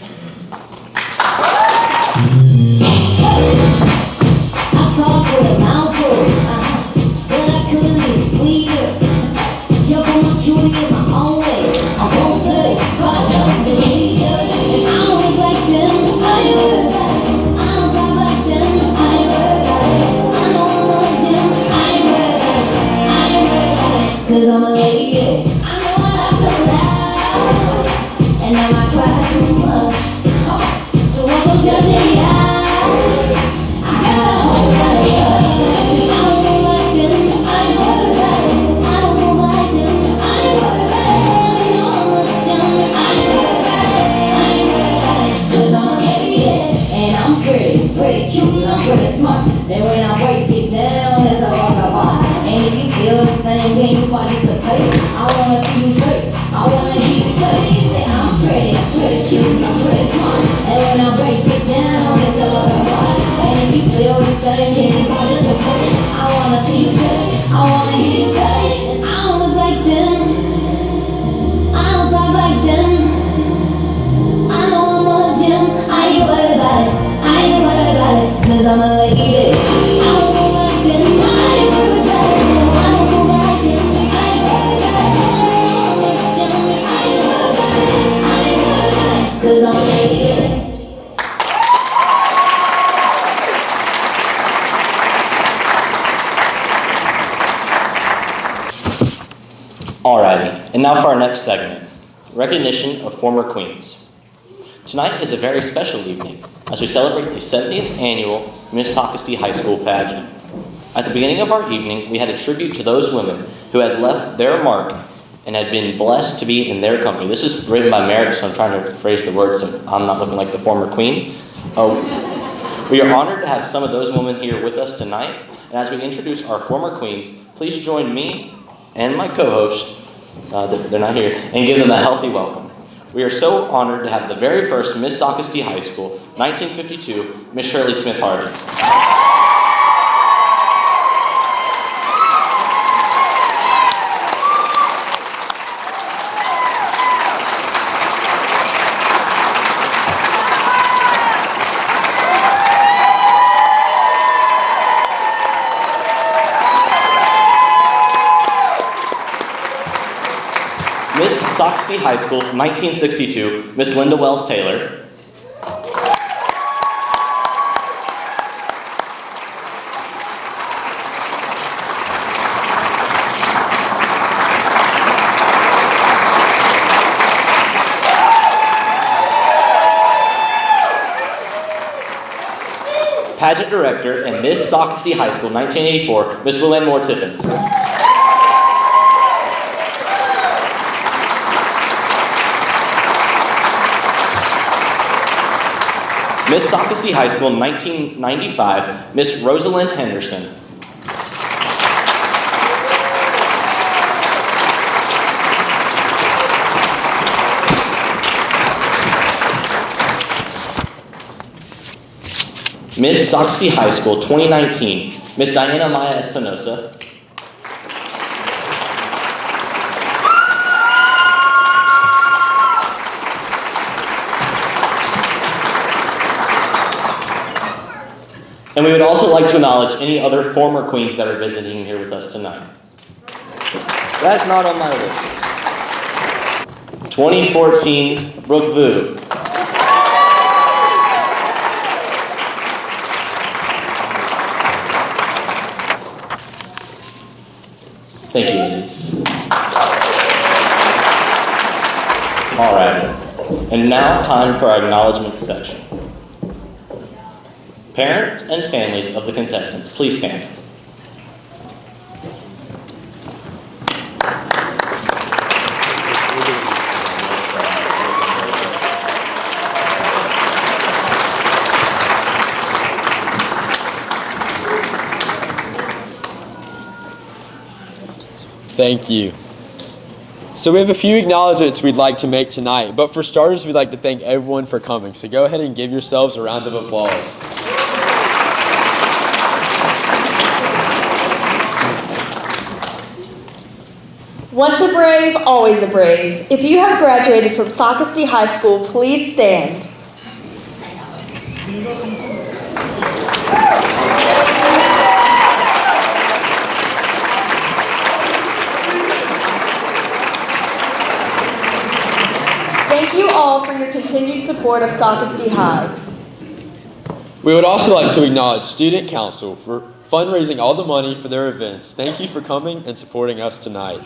I talk with a mouthful, but I couldn't be sweeter. You're my cutie in my own way. I won't play, but I love the leaders. And I don't look like them, I ain't worried about it. I don't talk like them, I ain't worried about it. I know I'm on gym, I ain't worried about it. I ain't worried about it, 'cause I'm a lady. I know I laugh so loud, and I might cry too much. So I won't judge any eyes. I got a whole lot of love. I don't move like them, I ain't worried about it. I don't move like them, I ain't worried about it. I know I'm a gym, I ain't worried about it. I ain't worried about it, 'cause I'm a lady. And I'm pretty cute, and I'm pretty smart. Then when I break it down, it's a rock of art. And if you feel the same, can you participate? I wanna see you straight, I wanna hear you say, I'm pretty cute, and I'm pretty smart. And when I break it down, it's a rock of art. And if you feel the same, can you participate? I wanna see you straight, I wanna hear you say, and I don't look like them, I don't talk like them. I know I'm a gym, I ain't worried about it, I ain't worried about it, 'cause I'm a lady. I don't move like them, I ain't worried about it. I don't move like them, I ain't worried about it. I know I'm a gym, I ain't worried about it. I ain't worried about it, 'cause I'm a lady. Alrighty, and now for our next segment, recognition of former queens. Tonight is a very special evening as we celebrate the 70th annual Miss Socastee High School pageant. At the beginning of our evening, we had a tribute to those women who had left their mark and had been blessed to be in their company. This is written by Merrick, so I'm trying to phrase the words so I'm not looking like the former queen. We are honored to have some of those women here with us tonight, and as we introduce our former queens, please join me and my co-host, they're not here, and give them a healthy welcome. We are so honored to have the very first Miss Socastee High School, 1952, Miss Shirley Smith Hardy. Miss Socastee High School, 1962, Miss Linda Wells Taylor. Pageant Director and Miss Socastee High School, 1984, Miss Luann Moore Tippins. Miss Socastee High School, 1995, Miss Rosalind Henderson. Miss Socastee High School 2019, Miss Diana Maya Espinosa. And we would also like to acknowledge any other former queens that are visiting here with us tonight. That's not on my list. 2014, Brooke Vu. Thank you, ladies. All right. And now, time for our acknowledgement section. Parents and families of the contestants, please stand. Thank you. So we have a few acknowledgements we'd like to make tonight, but for starters, we'd like to thank everyone for coming. So go ahead and give yourselves a round of applause. Once a brave, always a brave. If you have graduated from Socastee High School, please stand. Thank you all for your continued support of Socastee High. We would also like to acknowledge Student Council for fundraising all the money for their events. Thank you for coming and supporting us tonight.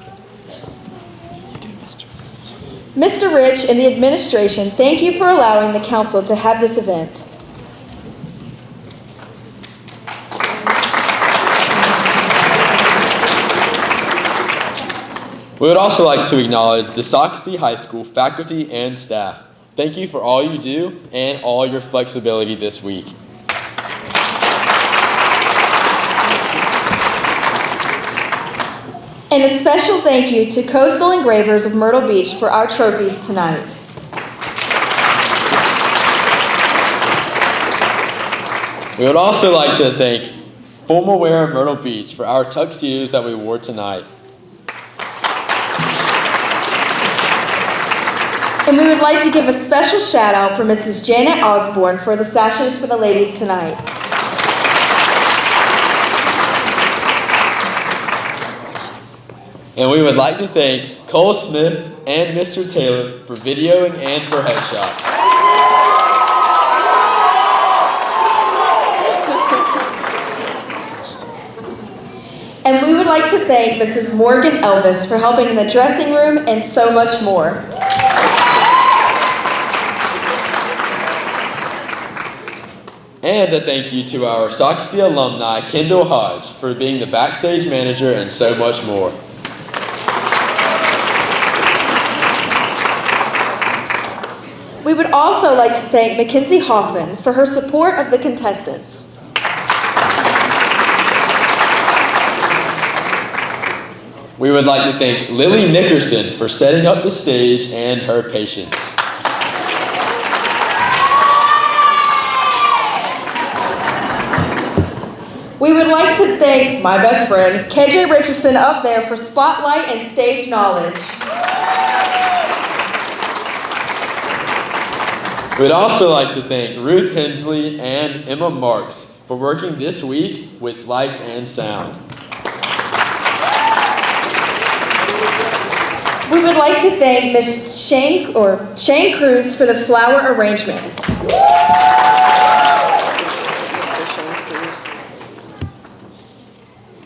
Mr. Rich and the administration, thank you for allowing the council to have this event. We would also like to acknowledge the Socastee High School faculty and staff. Thank you for all you do and all your flexibility this week. And a special thank you to Coastal Engravers of Myrtle Beach for our trophies tonight. We would also like to thank Formal Wear of Myrtle Beach for our tuxedos that we wore tonight. And we would like to give a special shout out for Mrs. Janet Osborne for the sashes for the ladies tonight. And we would like to thank Cole Smith and Mr. Taylor for videoing and for headshots. And we would like to thank Mrs. Morgan Elvis for helping in the dressing room and so much more. And a thank you to our Socastee alumni, Kendall Hodge, for being the backstage manager and so much more. We would also like to thank Mackenzie Hoffman for her support of the contestants. We would like to thank Lily Nickerson for setting up the stage and her patience. We would like to thank my best friend, KJ Richardson, up there for spotlight and stage knowledge. We'd also like to thank Ruth Hensley and Emma Marks for working this week with lights and sound. We would like to thank Ms. Shane Cruz for the flower arrangements.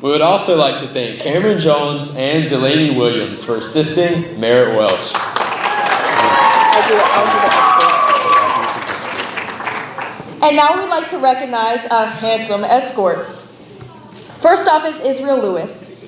We would also like to thank Cameron Jones and Delaney Williams for assisting Merritt Welch. And now we'd like to recognize our handsome escorts. First off is Israel Lewis.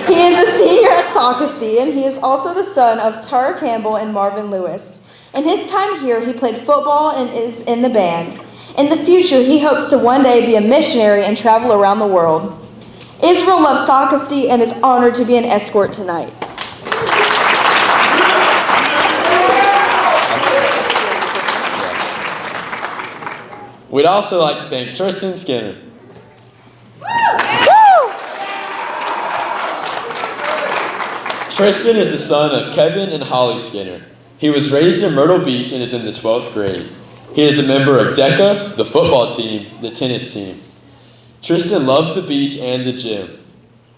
He is a senior at Socastee, and he is also the son of Tara Campbell and Marvin Lewis. In his time here, he played football and is in the band. In the future, he hopes to one day be a missionary and travel around the world. Israel loves Socastee and is honored to be an escort tonight. We'd also like to thank Tristan Skinner. Tristan is the son of Kevin and Holly Skinner. He was raised in Myrtle Beach and is in the 12th grade. He is a member of DECA, the football team, the tennis team. Tristan loves the beach and the gym.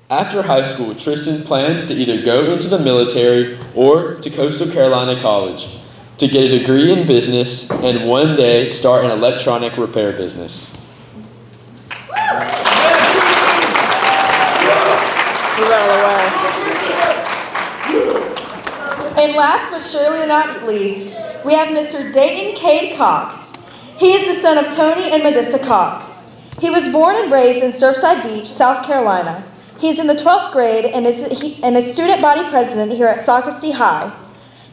After high school, Tristan plans to either go into the military or to Coastal Carolina College to get a degree in business and one day start an electronic repair business. And last but surely not least, we have Mr. Dayton Cade Cox. He is the son of Tony and Melissa Cox. He was born and raised in Surfside Beach, South Carolina. He's in the 12th grade and is student body president here at Socastee High.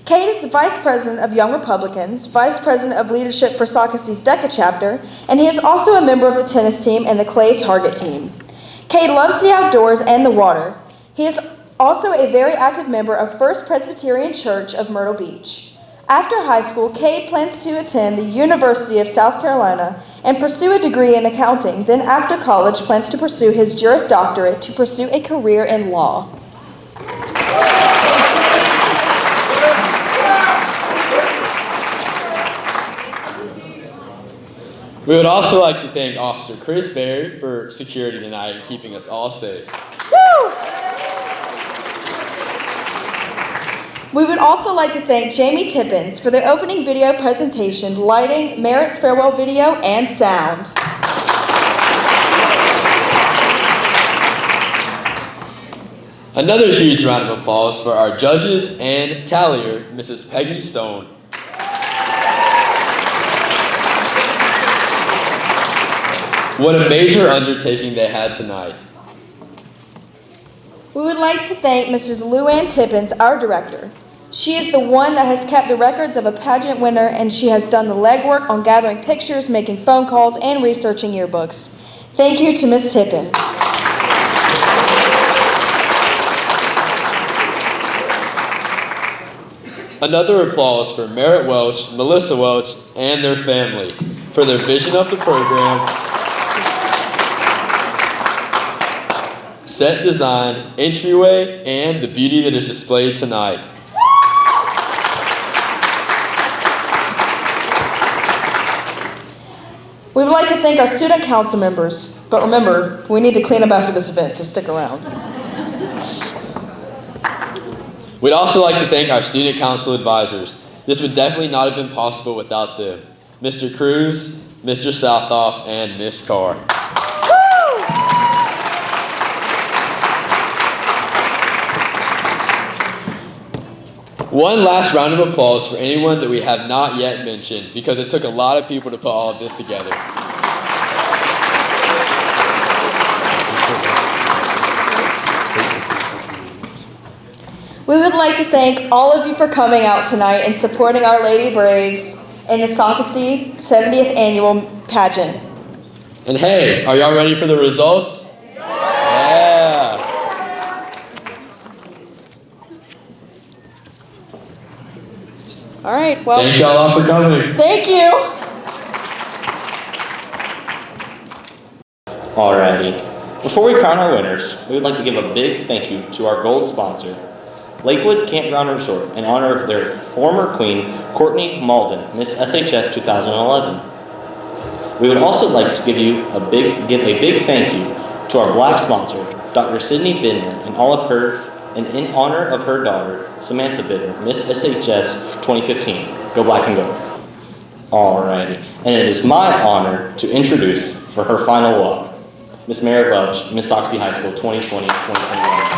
Cade is the vice president of Young Republicans, vice president of leadership for Socastee's DECA chapter, and he is also a member of the tennis team and the clay target team. Cade loves the outdoors and the water. He is also a very active member of First Presbyterian Church of Myrtle Beach. After high school, Cade plans to attend the University of South Carolina and pursue a degree in accounting. Then after college, plans to pursue his Juris Doctorate to pursue a career in law. We would also like to thank Officer Chris Berry for security tonight and keeping us all safe. Woo! We would also like to thank Jamie Tippins for their opening video presentation, lighting, Merritt's farewell video, and sound. Another huge round of applause for our judges and tallier, Mrs. Peggy Stone. What a major undertaking they had tonight. We would like to thank Mrs. Luann Tippins, our director. She is the one that has kept the records of a pageant winner, and she has done the legwork on gathering pictures, making phone calls, and researching yearbooks. Thank you to Ms. Tippins. Another applause for Merritt Welch, Melissa Welch, and their family for their vision of the program, set design, entryway, and the beauty that is displayed tonight. We would like to thank our student council members, but remember, we need to clean up after this event, so stick around. We'd also like to thank our student council advisors. This would definitely not have been possible without them. Mr. Cruz, Mr. Southoff, and Miss Carr. One last round of applause for anyone that we have not yet mentioned, because it took a lot of people to put all of this together. We would like to thank all of you for coming out tonight and supporting Our Lady Braves in the Socastee 70th Annual Pageant. And hey, are y'all ready for the results? Yeah! All right, well. Thank y'all all for coming. Thank you. Alrighty. Before we crown our winners, we would like to give a big thank you to our gold sponsor, Lakewood Campground Resort, in honor of their former queen, Courtney Malden, Miss SHS 2011. We would also like to give a big thank you to our black sponsor, Dr. Sydney Bidner, in in honor of her daughter, Samantha Bidner, Miss SHS 2015. Go black and go. Alrighty. And it is my honor to introduce, for her final walk, Miss Merritt Welch, Miss Socastee High School 2020-2021.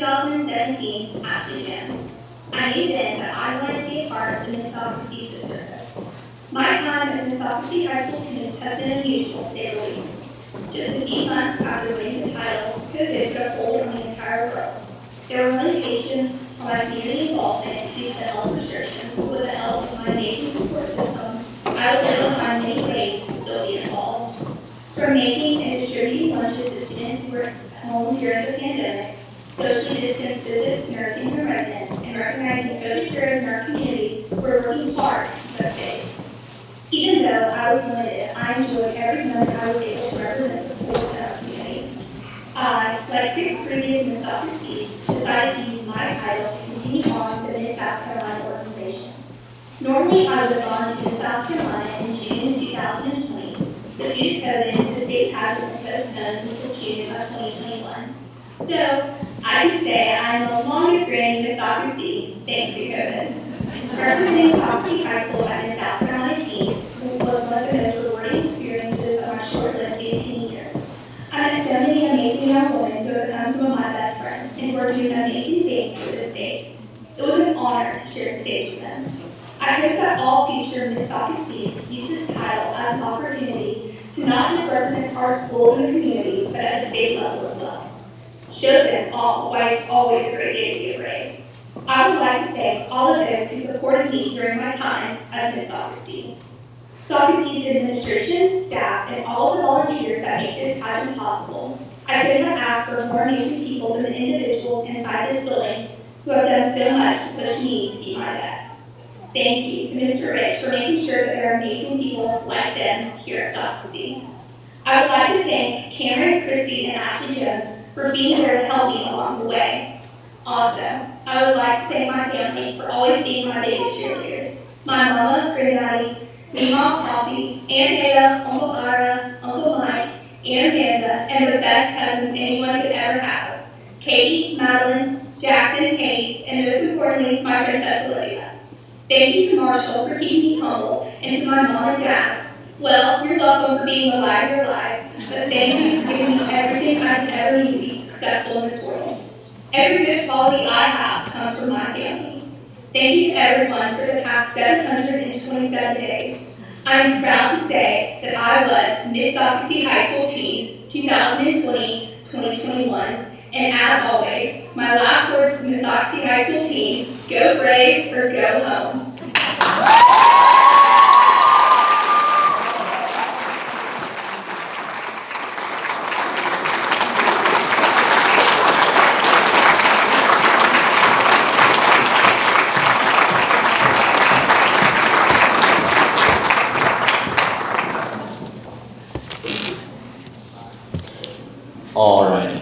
2017, Ashley Jones. I knew then that I wanted to be a part of the Miss Socastee sisterhood. My time as Miss Socastee High School team has been unusual, to say the least. Just a few months after winning the title, COVID put a hold on the entire world. There were limitations on my community involvement due to the health restrictions, but with the help of my amazing support system, I was able to find many ways to still be involved. From making and distributing lunches to students who were home during the pandemic, socially distanced visits to nursing home residents, and recognizing COVID cares in our community, we're working hard to keep us safe. Even though I was limited, I enjoyed every moment I was able to represent the school and our community. I, like 6 previous Miss Socastees, decided to use my title to continue on the Miss South Carolina organization. Normally, I would have gone to Miss South Carolina in June 2020, but due to COVID, the state pageant was postponed until June of 2021. So, I can say I'm the longest reigning Miss Socastee, thanks to COVID. Representing Socastee High School at Miss South Carolina team was one of the most rewarding experiences of my short-lived 18 years. I met so many amazing young women who have become some of my best friends and who are doing amazing things for the state. It was an honor to share the stage with them. I hope that all future Miss Socastees use this title as an opportunity to not just represent our school and the community, but at the state level as well. Show them all why it's always a great day to be a brave. I would like to thank all of those who supported me during my time as Miss Socastee. Socastee's administration, staff, and all of the volunteers that make this pageant possible. I couldn't have asked for more amazing people than the individuals inside this building who have done so much to push me to be my best. Thank you to Mr. Rich for making sure that there are amazing people like them here at Socastee. I would like to thank Cameron, Christy, and Ashley Jones for being there to help me along the way. Also, I would like to thank my family for always being my biggest cheerleaders. My mama, Granddaddy, Mima, Poppy, Aunt Ada, Uncle Ira, Uncle Mike, Aunt Amanda, and the best cousins anyone could ever have. Katie, Madeline, Jackson, Case, and most importantly, my princess Olivia. Thank you to Marshall for keeping me humble, and to my mom and dad. Well, you're welcome for being the light of your lives, but thank you for giving me everything I could ever need to be successful in this world. Every good quality I have comes from my family. Thank you to everyone for the past 727 days. I am proud to say that I was Miss Socastee High School Team 2020-2021, and as always, my last words to Miss Socastee High School Team, go Braves or go home. Alrighty.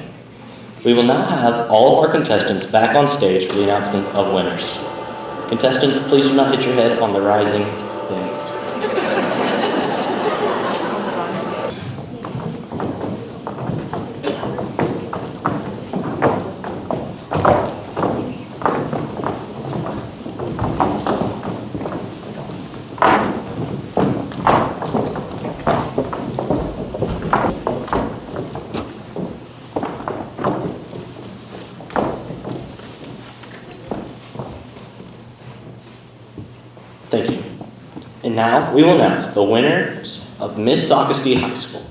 We will now have all of our contestants back on stage for the announcement of winners. Contestants, please do not hit your head on the rising thing. Thank you. And now we will announce the winners of Miss Socastee High School.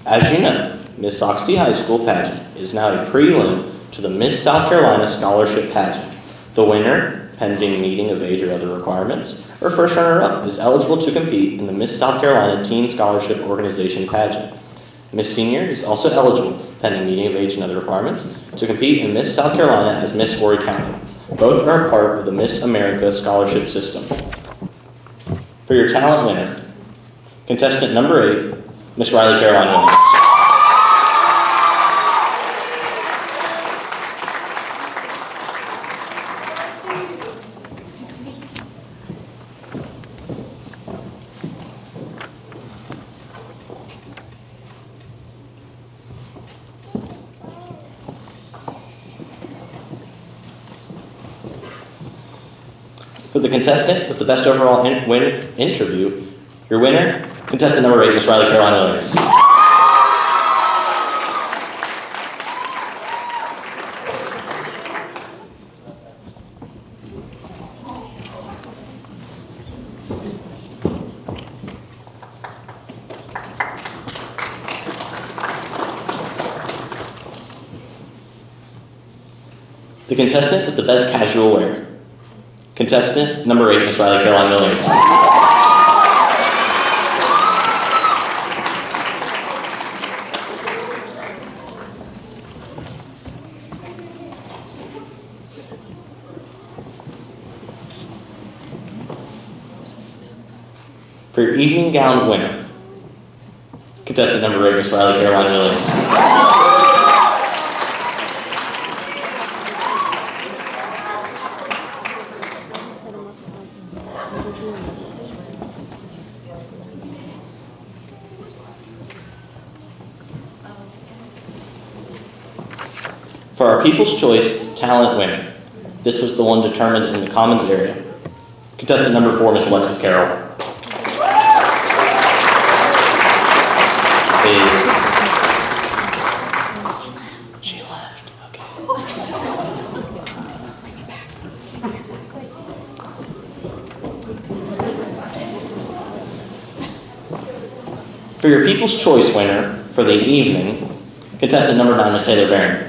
As you know, Miss Socastee High School pageant is now a prelim to the Miss South Carolina Scholarship Pageant. The winner, pending meeting of age or other requirements, or first runner-up is eligible to compete in the Miss South Carolina Teen Scholarship Organization Pageant. Miss Senior is also eligible, pending meeting of age and other requirements, to compete in Miss South Carolina as Miss Horry County. Both are a part of the Miss America Scholarship System. For your talent winner, contestant number 8, Miss Riley Caroline Williams. For the contestant with the best overall interview, your winner, contestant number 8, Miss Riley Caroline Williams. The contestant with the best casual wear. Contestant number 8, Miss Riley Caroline Williams. For your evening gown winner, contestant number 8, Miss Riley Caroline Williams. For our People's Choice Talent winner, this was the one determined in the Commons area. Contestant number 4, Miss Alexis Carroll. She left. Okay. For your People's Choice winner for the evening, contestant number 9, Miss Taylor Barron.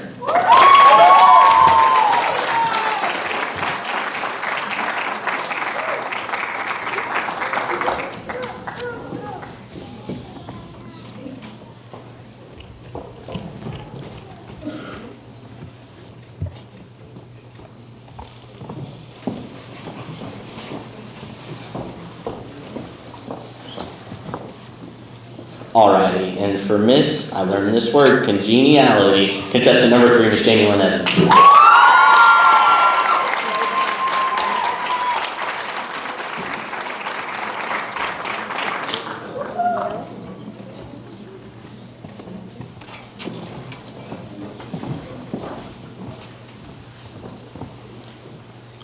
Alrighty, and for Miss, I learned this word, congeniality, contestant number 3, Miss Jamie Lynn Evans.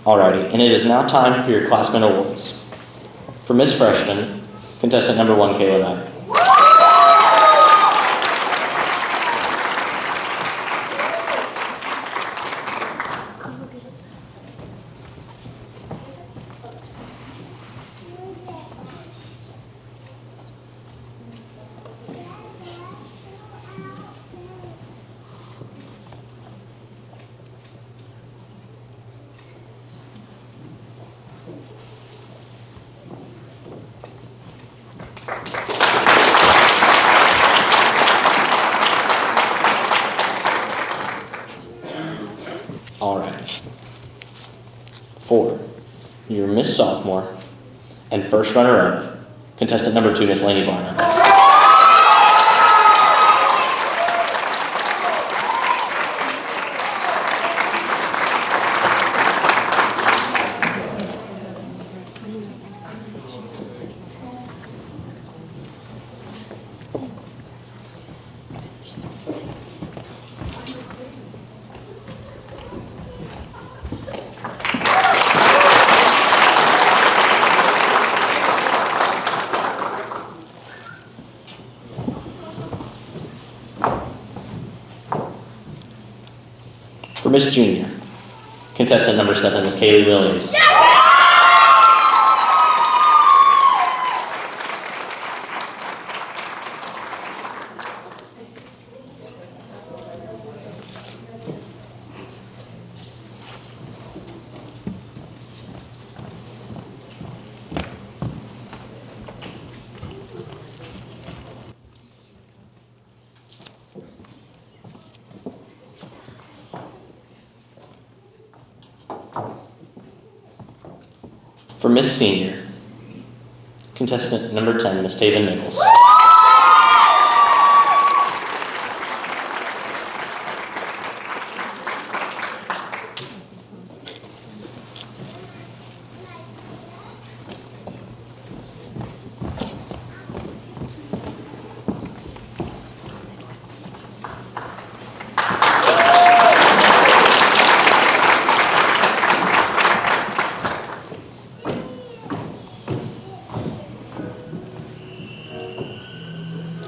Alrighty, and it is now time for your classman awards. For Miss Freshman, contestant number 1, Kayla Knight. Alright. For your Miss Sophomore and first runner-up, contestant number 2, Miss Lainey Barnum. For Miss Junior, contestant number 7, Miss Kaylee Williams. For Miss Senior, contestant number 10, Miss Taven Nichols.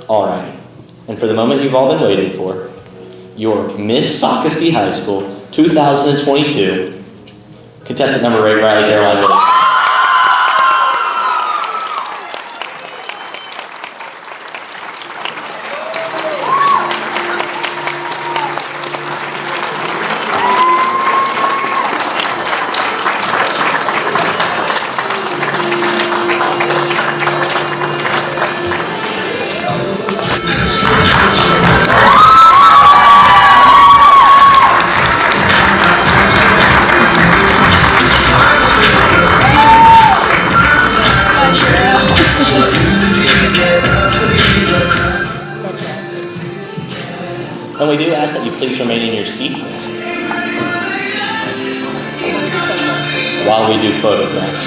Alright, and for the moment you've all been waiting for, your Miss Socastee High School 2022 contestant number 8, Riley Caroline Williams. And we do ask that you please remain in your seats while we do photographs.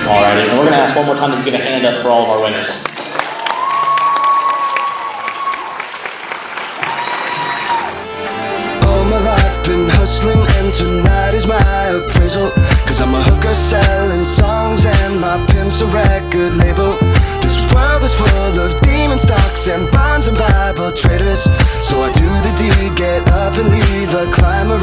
Alrighty, and we're going to ask one more time that you give a hand up for all of our winners. All my life been hustling and tonight is my appraisal. Cause I'm a hooker selling songs and my pimp's a record label. This world is full of demon stocks and bonds and Bible traders. So I do the deed, get up and leave a climber